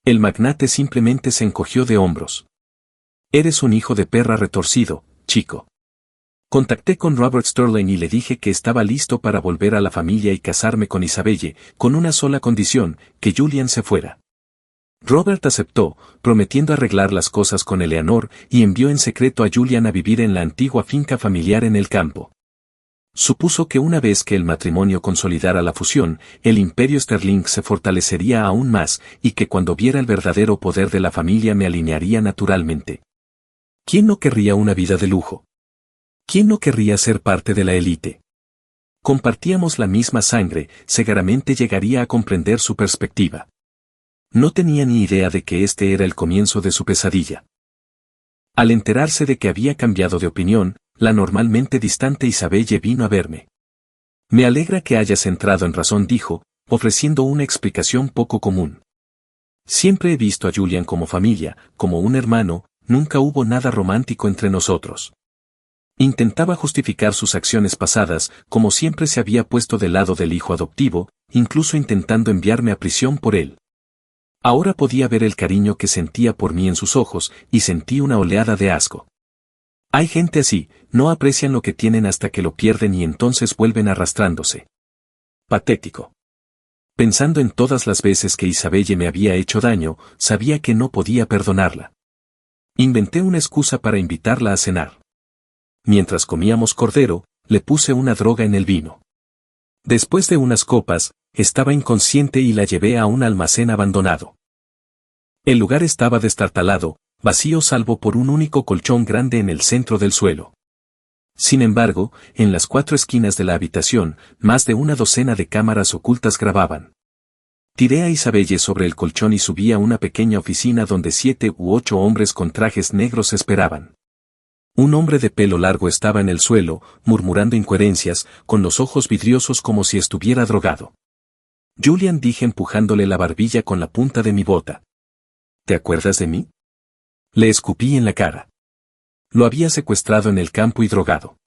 El magnate simplemente se encogió de hombros. Eres un hijo de perra retorcido, chico. Contacté con Robert Sterling y le dije que estaba listo para volver a la familia y casarme con Isabelle, con una sola condición, que Julian se fuera. Robert aceptó, prometiendo arreglar las cosas con Eleanor, y envió en secreto a Julian a vivir en la antigua finca familiar en el campo. Supuso que una vez que el matrimonio consolidara la fusión, el imperio Sterling se fortalecería aún más, y que cuando viera el verdadero poder de la familia me alinearía naturalmente. ¿Quién no querría una vida de lujo? ¿Quién no querría ser parte de la élite? Compartíamos la misma sangre, seguramente llegaría a comprender su perspectiva. No tenía ni idea de que este era el comienzo de su pesadilla. Al enterarse de que había cambiado de opinión, la normalmente distante Isabelle vino a verme. Me alegra que hayas entrado en razón, dijo, ofreciendo una explicación poco común. Siempre he visto a Julian como familia, como un hermano, nunca hubo nada romántico entre nosotros. Intentaba justificar sus acciones pasadas, como siempre se había puesto del lado del hijo adoptivo, incluso intentando enviarme a prisión por él. Ahora podía ver el cariño que sentía por mí en sus ojos, y sentí una oleada de asco. Hay gente así, no aprecian lo que tienen hasta que lo pierden y entonces vuelven arrastrándose. Patético. Pensando en todas las veces que Isabelle me había hecho daño, sabía que no podía perdonarla. Inventé una excusa para invitarla a cenar. Mientras comíamos cordero, le puse una droga en el vino. Después de unas copas, estaba inconsciente y la llevé a un almacén abandonado. El lugar estaba destartalado, vacío salvo por un único colchón grande en el centro del suelo. Sin embargo, en las 4 esquinas de la habitación, más de una docena de cámaras ocultas grababan. Tiré a Isabelle sobre el colchón y subí a una pequeña oficina donde 7 u 8 hombres con trajes negros esperaban. Un hombre de pelo largo estaba en el suelo, murmurando incoherencias, con los ojos vidriosos como si estuviera drogado. Julian, dije empujándole la barbilla con la punta de mi bota. ¿Te acuerdas de mí? Le escupí en la cara. Lo había secuestrado en el campo y drogado.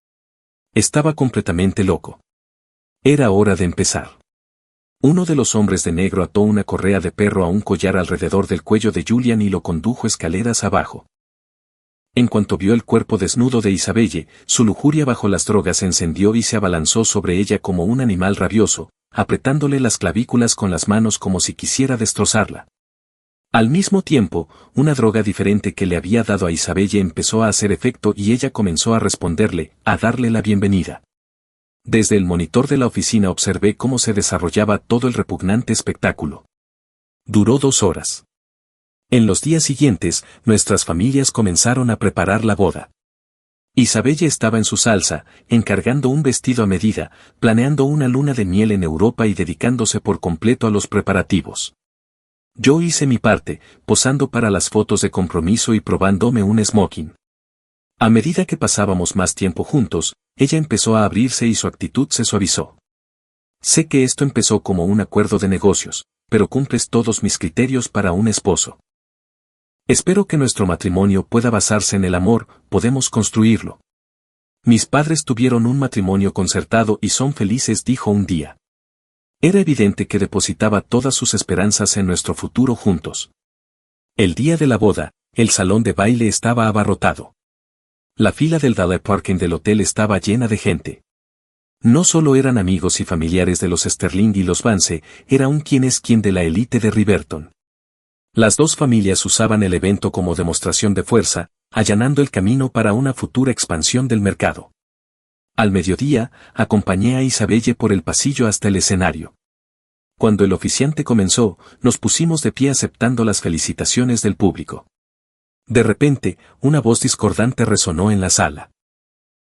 Estaba completamente loco. Era hora de empezar. Uno de los hombres de negro ató una correa de perro a un collar alrededor del cuello de Julian y lo condujo escaleras abajo. En cuanto vio el cuerpo desnudo de Isabelle, su lujuria bajo las drogas se encendió y se abalanzó sobre ella como un animal rabioso, apretándole las clavículas con las manos como si quisiera destrozarla. Al mismo tiempo, una droga diferente que le había dado a Isabelle empezó a hacer efecto y ella comenzó a responderle, a darle la bienvenida. Desde el monitor de la oficina observé cómo se desarrollaba todo el repugnante espectáculo. Duró 2 horas. En los días siguientes, nuestras familias comenzaron a preparar la boda. Isabelle estaba en su salsa, encargando un vestido a medida, planeando una luna de miel en Europa y dedicándose por completo a los preparativos. Yo hice mi parte, posando para las fotos de compromiso y probándome un smoking. A medida que pasábamos más tiempo juntos, ella empezó a abrirse y su actitud se suavizó. Sé que esto empezó como un acuerdo de negocios, pero cumples todos mis criterios para un esposo. Espero que nuestro matrimonio pueda basarse en el amor, podemos construirlo. Mis padres tuvieron un matrimonio concertado y son felices, dijo un día. Era evidente que depositaba todas sus esperanzas en nuestro futuro juntos. El día de la boda, el salón de baile estaba abarrotado. La fila del valet parking del hotel estaba llena de gente. No solo eran amigos y familiares de los Sterling y los Vance, era un quién es quién de la élite de Riverton. Las dos familias usaban el evento como demostración de fuerza, allanando el camino para una futura expansión del mercado. Al mediodía, acompañé a Isabelle por el pasillo hasta el escenario. Cuando el oficiante comenzó, nos pusimos de pie aceptando las felicitaciones del público. De repente, una voz discordante resonó en la sala.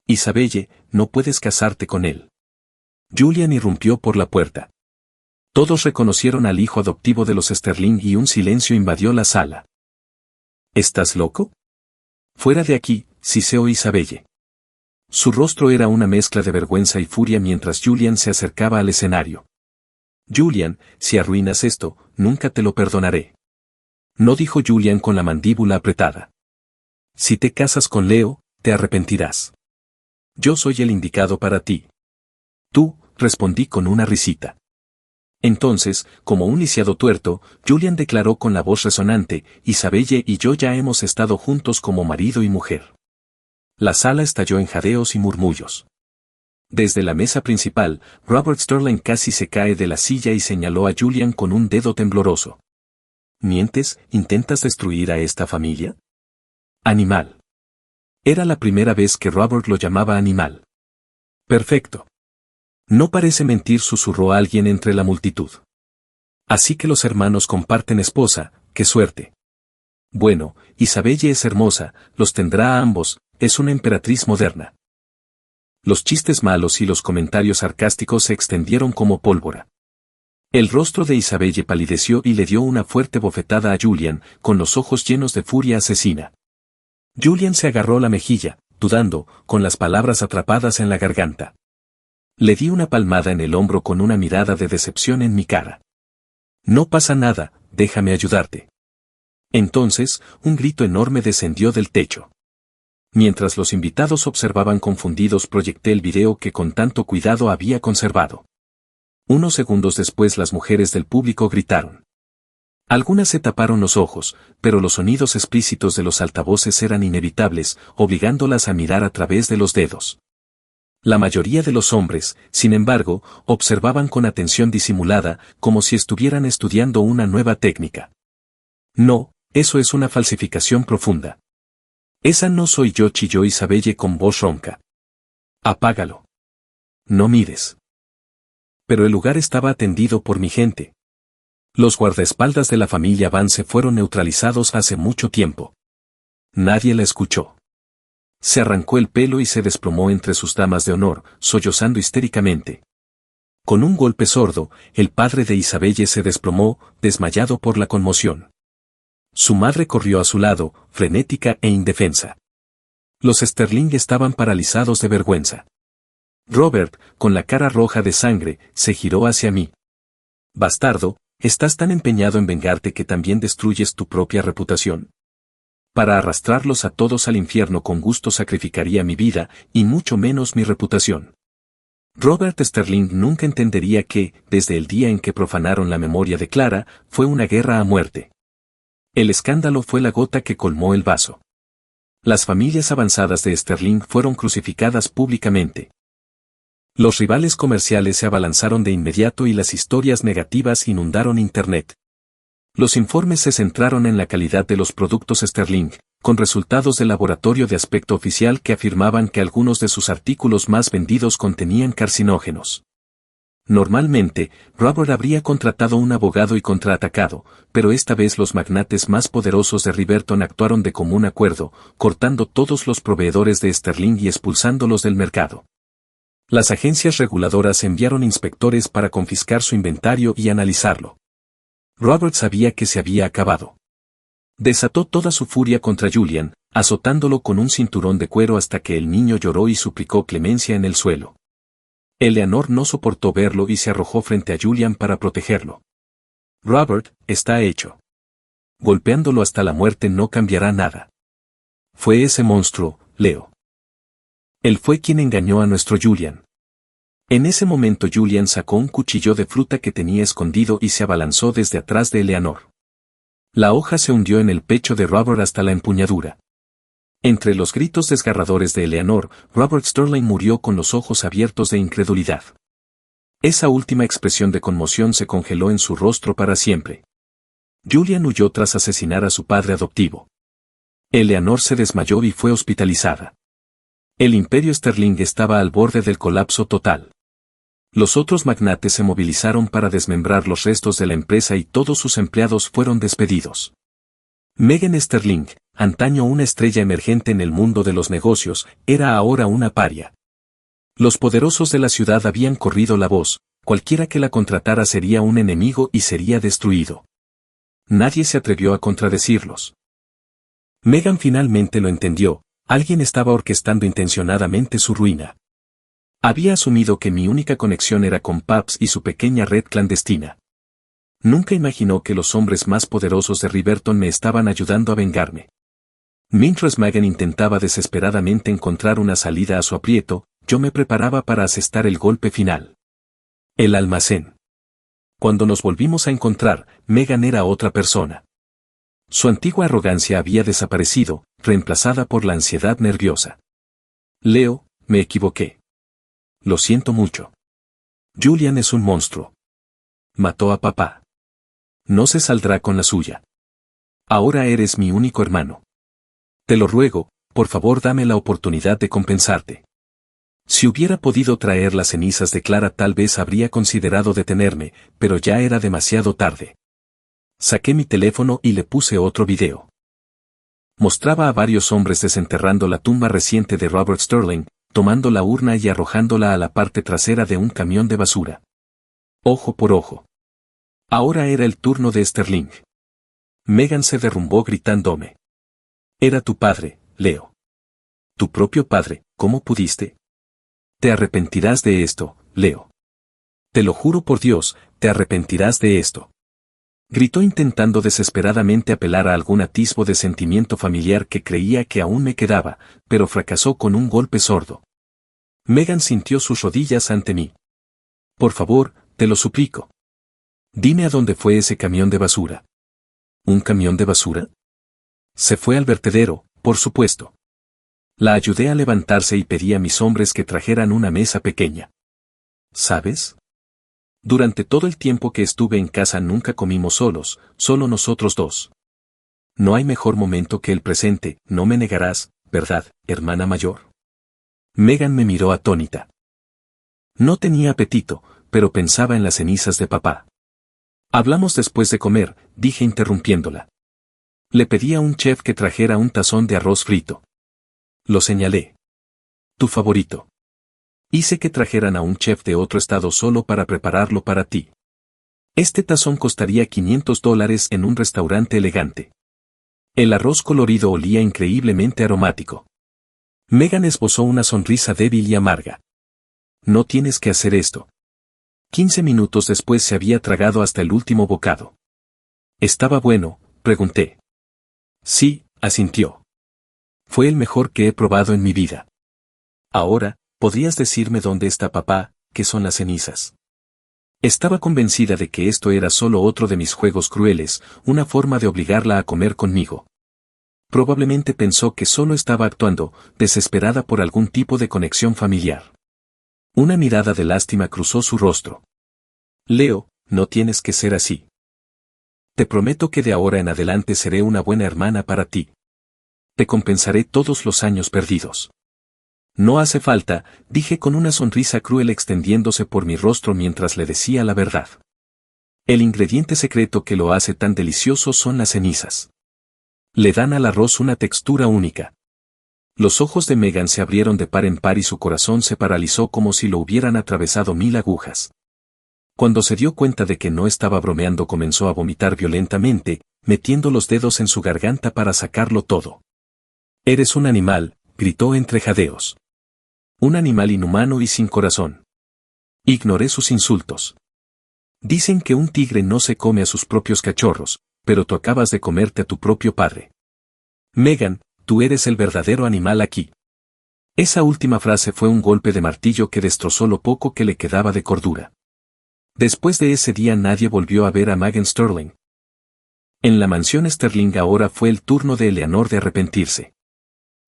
Isabelle, no puedes casarte con él. Julian irrumpió por la puerta. Todos reconocieron al hijo adoptivo de los Sterling y un silencio invadió la sala. ¿Estás loco? Fuera de aquí, siseó Isabelle. Su rostro era una mezcla de vergüenza y furia mientras Julian se acercaba al escenario. Julian, si arruinas esto, nunca te lo perdonaré. No, dijo Julian con la mandíbula apretada. Si te casas con Leo, te arrepentirás. Yo soy el indicado para ti. Tú, respondí con una risita. Entonces, como un lisiado tuerto, Julian declaró con la voz resonante, Isabelle y yo ya hemos estado juntos como marido y mujer. La sala estalló en jadeos y murmullos. Desde la mesa principal, Robert Sterling casi se cae de la silla y señaló a Julian con un dedo tembloroso. ¿Mientes? ¿Intentas destruir a esta familia? Animal. Era la primera vez que Robert lo llamaba animal. Perfecto. No parece mentir, susurró alguien entre la multitud. Así que los hermanos comparten esposa, qué suerte. Bueno, Isabelle es hermosa, los tendrá a ambos, es una emperatriz moderna. Los chistes malos y los comentarios sarcásticos se extendieron como pólvora. El rostro de Isabelle palideció y le dio una fuerte bofetada a Julian, con los ojos llenos de furia asesina. Julian se agarró la mejilla, dudando, con las palabras atrapadas en la garganta. Le di una palmada en el hombro con una mirada de decepción en mi cara. No pasa nada, déjame ayudarte. Entonces, un grito enorme descendió del techo. Mientras los invitados observaban confundidos, proyecté el video que con tanto cuidado había conservado. Unos segundos después las mujeres del público gritaron. Algunas se taparon los ojos, pero los sonidos explícitos de los altavoces eran inevitables, obligándolas a mirar a través de los dedos. La mayoría de los hombres, sin embargo, observaban con atención disimulada, como si estuvieran estudiando una nueva técnica. No, eso es una falsificación profunda. Esa no soy yo, chilló Isabelle con voz ronca. Apágalo. No mires. Pero el lugar estaba atendido por mi gente. Los guardaespaldas de la familia Vance fueron neutralizados hace mucho tiempo. Nadie la escuchó. Se arrancó el pelo y se desplomó entre sus damas de honor, sollozando histéricamente. Con un golpe sordo, el padre de Isabelle se desplomó, desmayado por la conmoción. Su madre corrió a su lado, frenética e indefensa. Los Sterling estaban paralizados de vergüenza. Robert, con la cara roja de sangre, se giró hacia mí. Bastardo, ¿estás tan empeñado en vengarte que también destruyes tu propia reputación? Para arrastrarlos a todos al infierno con gusto sacrificaría mi vida, y mucho menos mi reputación. Robert Sterling nunca entendería que, desde el día en que profanaron la memoria de Clara, fue una guerra a muerte. El escándalo fue la gota que colmó el vaso. Las familias avanzadas de Sterling fueron crucificadas públicamente. Los rivales comerciales se abalanzaron de inmediato y las historias negativas inundaron Internet. Los informes se centraron en la calidad de los productos Sterling, con resultados de laboratorio de aspecto oficial que afirmaban que algunos de sus artículos más vendidos contenían carcinógenos. Normalmente, Robert habría contratado un abogado y contraatacado, pero esta vez los magnates más poderosos de Riverton actuaron de común acuerdo, cortando todos los proveedores de Sterling y expulsándolos del mercado. Las agencias reguladoras enviaron inspectores para confiscar su inventario y analizarlo. Robert sabía que se había acabado. Desató toda su furia contra Julian, azotándolo con un cinturón de cuero hasta que el niño lloró y suplicó clemencia en el suelo. Eleanor no soportó verlo y se arrojó frente a Julian para protegerlo. Robert, está hecho. Golpeándolo hasta la muerte no cambiará nada. Fue ese monstruo, Leo. Él fue quien engañó a nuestro Julian. En ese momento Julian sacó un cuchillo de fruta que tenía escondido y se abalanzó desde atrás de Eleanor. La hoja se hundió en el pecho de Robert hasta la empuñadura. Entre los gritos desgarradores de Eleanor, Robert Sterling murió con los ojos abiertos de incredulidad. Esa última expresión de conmoción se congeló en su rostro para siempre. Julian huyó tras asesinar a su padre adoptivo. Eleanor se desmayó y fue hospitalizada. El imperio Sterling estaba al borde del colapso total. Los otros magnates se movilizaron para desmembrar los restos de la empresa y todos sus empleados fueron despedidos. Megan Sterling, antaño una estrella emergente en el mundo de los negocios, era ahora una paria. Los poderosos de la ciudad habían corrido la voz, cualquiera que la contratara sería un enemigo y sería destruido. Nadie se atrevió a contradecirlos. Megan finalmente lo entendió, alguien estaba orquestando intencionadamente su ruina. Había asumido que mi única conexión era con Paps y su pequeña red clandestina. Nunca imaginó que los hombres más poderosos de Riverton me estaban ayudando a vengarme. Mientras Megan intentaba desesperadamente encontrar una salida a su aprieto, yo me preparaba para asestar el golpe final. El almacén. Cuando nos volvimos a encontrar, Megan era otra persona. Su antigua arrogancia había desaparecido, reemplazada por la ansiedad nerviosa. Leo, me equivoqué. Lo siento mucho. Julian es un monstruo. Mató a papá. No se saldrá con la suya. Ahora eres mi único hermano. Te lo ruego, por favor dame la oportunidad de compensarte. Si hubiera podido traer las cenizas de Clara tal vez habría considerado detenerme, pero ya era demasiado tarde. Saqué mi teléfono y le puse otro video. Mostraba a varios hombres desenterrando la tumba reciente de Robert Sterling, tomando la urna y arrojándola a la parte trasera de un camión de basura. Ojo por ojo. Ahora era el turno de Sterling. Megan se derrumbó gritándome. Era tu padre, Leo. Tu propio padre, ¿cómo pudiste? Te arrepentirás de esto, Leo. Te lo juro por Dios, te arrepentirás de esto. Gritó intentando desesperadamente apelar a algún atisbo de sentimiento familiar que creía que aún me quedaba, pero fracasó con un golpe sordo. Megan sintió sus rodillas ante mí. Por favor, te lo suplico. Dime a dónde fue ese camión de basura. ¿Un camión de basura? Se fue al vertedero, por supuesto. La ayudé a levantarse y pedí a mis hombres que trajeran una mesa pequeña. ¿Sabes? Durante todo el tiempo que estuve en casa nunca comimos solos, solo nosotros dos. No hay mejor momento que el presente, no me negarás, ¿verdad, hermana mayor? Megan me miró atónita. No tenía apetito, pero pensaba en las cenizas de papá. Hablamos después de comer, dije interrumpiéndola. Le pedí a un chef que trajera un tazón de arroz frito. Lo señalé. Tu favorito. Hice que trajeran a un chef de otro estado solo para prepararlo para ti. Este tazón costaría $500 en un restaurante elegante. El arroz colorido olía increíblemente aromático. Megan esbozó una sonrisa débil y amarga. No tienes que hacer esto. 15 minutos después se había tragado hasta el último bocado. ¿Estaba bueno?, pregunté. Sí, asintió. Fue el mejor que he probado en mi vida. Ahora, ¿podrías decirme dónde está papá, qué son las cenizas? Estaba convencida de que esto era solo otro de mis juegos crueles, una forma de obligarla a comer conmigo. Probablemente pensó que solo estaba actuando, desesperada por algún tipo de conexión familiar. Una mirada de lástima cruzó su rostro. Leo, no tienes que ser así. Te prometo que de ahora en adelante seré una buena hermana para ti. Te compensaré todos los años perdidos. No hace falta, dije con una sonrisa cruel extendiéndose por mi rostro mientras le decía la verdad. El ingrediente secreto que lo hace tan delicioso son las cenizas. Le dan al arroz una textura única. Los ojos de Megan se abrieron de par en par y su corazón se paralizó como si lo hubieran atravesado 1000 agujas. Cuando se dio cuenta de que no estaba bromeando comenzó a vomitar violentamente, metiendo los dedos en su garganta para sacarlo todo. Eres un animal, gritó entre jadeos. Un animal inhumano y sin corazón. Ignoré sus insultos. Dicen que un tigre no se come a sus propios cachorros, pero tú acabas de comerte a tu propio padre. Megan, tú eres el verdadero animal aquí. Esa última frase fue un golpe de martillo que destrozó lo poco que le quedaba de cordura. Después de ese día nadie volvió a ver a Megan Sterling. En la mansión Sterling ahora fue el turno de Eleanor de arrepentirse.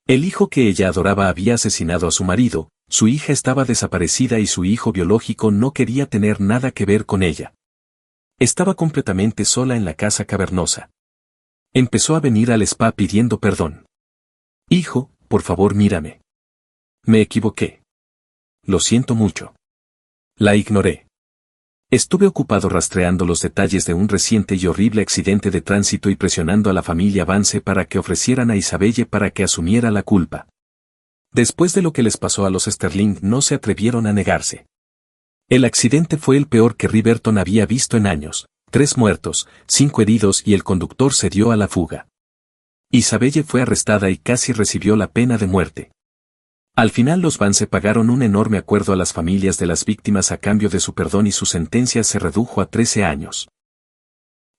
El hijo que ella adoraba había asesinado a su marido, su hija estaba desaparecida y su hijo biológico no quería tener nada que ver con ella. Estaba completamente sola en la casa cavernosa. Empezó a venir al spa pidiendo perdón. Hijo, por favor mírame. Me equivoqué. Lo siento mucho. La ignoré. Estuve ocupado rastreando los detalles de un reciente y horrible accidente de tránsito y presionando a la familia Vance para que ofrecieran a Isabelle para que asumiera la culpa. Después de lo que les pasó a los Sterling, no se atrevieron a negarse. El accidente fue el peor que Riverton había visto en años: 3 muertos, 5 heridos y el conductor se dio a la fuga. Isabelle fue arrestada y casi recibió la pena de muerte. Al final los Vance pagaron un enorme acuerdo a las familias de las víctimas a cambio de su perdón y su sentencia se redujo a 13 años.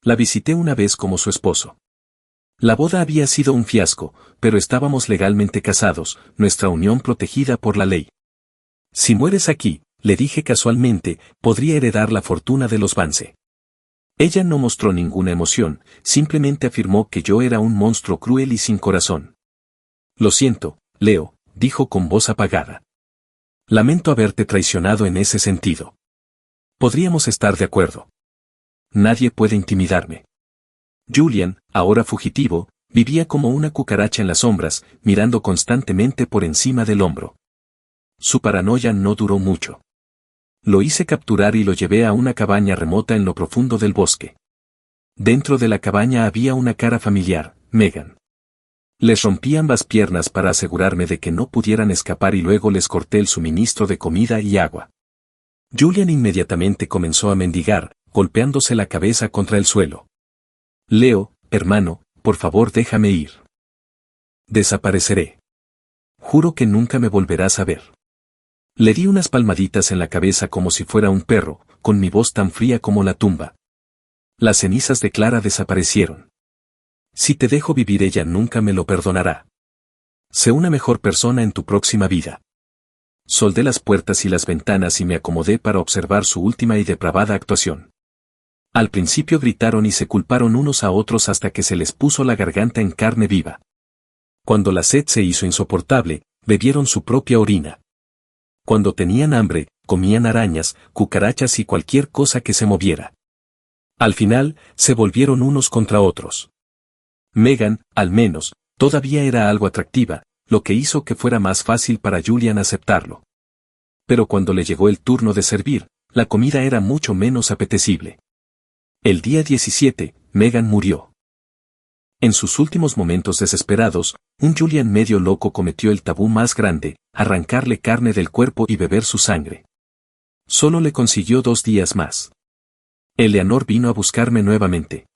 La visité una vez como su esposo. La boda había sido un fiasco, pero estábamos legalmente casados, nuestra unión protegida por la ley. Si mueres aquí, le dije casualmente, podría heredar la fortuna de los Vance. Ella no mostró ninguna emoción, simplemente afirmó que yo era un monstruo cruel y sin corazón. Lo siento, Leo, dijo con voz apagada. Lamento haberte traicionado en ese sentido. Podríamos estar de acuerdo. Nadie puede intimidarme. Julian, ahora fugitivo, vivía como una cucaracha en las sombras, mirando constantemente por encima del hombro. Su paranoia no duró mucho. Lo hice capturar y lo llevé a una cabaña remota en lo profundo del bosque. Dentro de la cabaña había una cara familiar, Megan. Les rompí ambas piernas para asegurarme de que no pudieran escapar y luego les corté el suministro de comida y agua. Julian inmediatamente comenzó a mendigar, golpeándose la cabeza contra el suelo. Leo, hermano, por favor déjame ir. Desapareceré. Juro que nunca me volverás a ver. Le di unas palmaditas en la cabeza como si fuera un perro, con mi voz tan fría como la tumba. Las cenizas de Clara desaparecieron. Si te dejo vivir, ella nunca me lo perdonará. Sé una mejor persona en tu próxima vida. Soldé las puertas y las ventanas y me acomodé para observar su última y depravada actuación. Al principio gritaron y se culparon unos a otros hasta que se les puso la garganta en carne viva. Cuando la sed se hizo insoportable, bebieron su propia orina. Cuando tenían hambre, comían arañas, cucarachas y cualquier cosa que se moviera. Al final, se volvieron unos contra otros. Megan, al menos, todavía era algo atractiva, lo que hizo que fuera más fácil para Julian aceptarlo. Pero cuando le llegó el turno de servir, la comida era mucho menos apetecible. El día 17, Megan murió. En sus últimos momentos desesperados, un Julian medio loco cometió el tabú más grande: arrancarle carne del cuerpo y beber su sangre. Solo le consiguió 2 días más. Eleanor vino a buscarme nuevamente.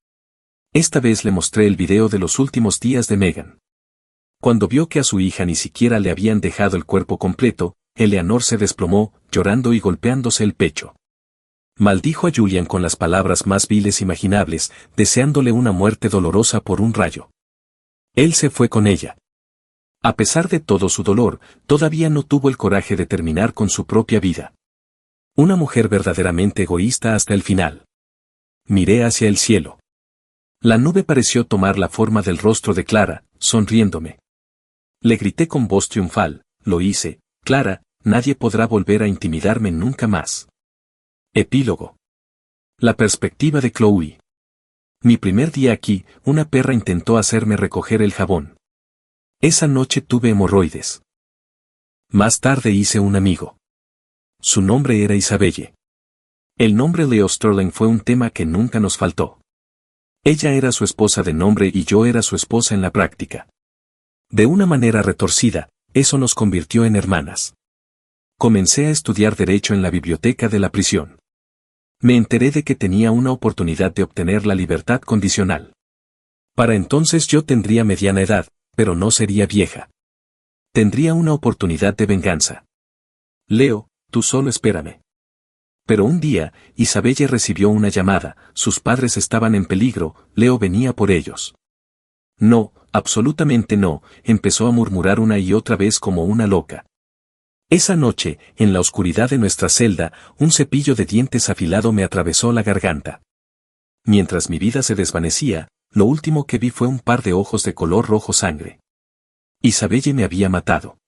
Esta vez le mostré el video de los últimos días de Megan. Cuando vio que a su hija ni siquiera le habían dejado el cuerpo completo, Eleanor se desplomó, llorando y golpeándose el pecho. Maldijo a Julian con las palabras más viles imaginables, deseándole una muerte dolorosa por un rayo. Él se fue con ella. A pesar de todo su dolor, todavía no tuvo el coraje de terminar con su propia vida. Una mujer verdaderamente egoísta hasta el final. Miré hacia el cielo. La nube pareció tomar la forma del rostro de Clara, sonriéndome. Le grité con voz triunfal: lo hice, Clara, nadie podrá volver a intimidarme nunca más. Epílogo. La perspectiva de Chloe. Mi primer día aquí, una perra intentó hacerme recoger el jabón. Esa noche tuve hemorroides. Más tarde hice un amigo. Su nombre era Isabelle. El nombre Leo Sterling fue un tema que nunca nos faltó. Ella era su esposa de nombre y yo era su esposa en la práctica. De una manera retorcida, eso nos convirtió en hermanas. Comencé a estudiar Derecho en la biblioteca de la prisión. Me enteré de que tenía una oportunidad de obtener la libertad condicional. Para entonces yo tendría mediana edad, pero no sería vieja. Tendría una oportunidad de venganza. Leo, tú solo espérame. Pero un día, Isabelle recibió una llamada: sus padres estaban en peligro, Leo venía por ellos. No, absolutamente no, empezó a murmurar una y otra vez como una loca. Esa noche, en la oscuridad de nuestra celda, un cepillo de dientes afilado me atravesó la garganta. Mientras mi vida se desvanecía, lo último que vi fue un par de ojos de color rojo sangre. Isabelle me había matado.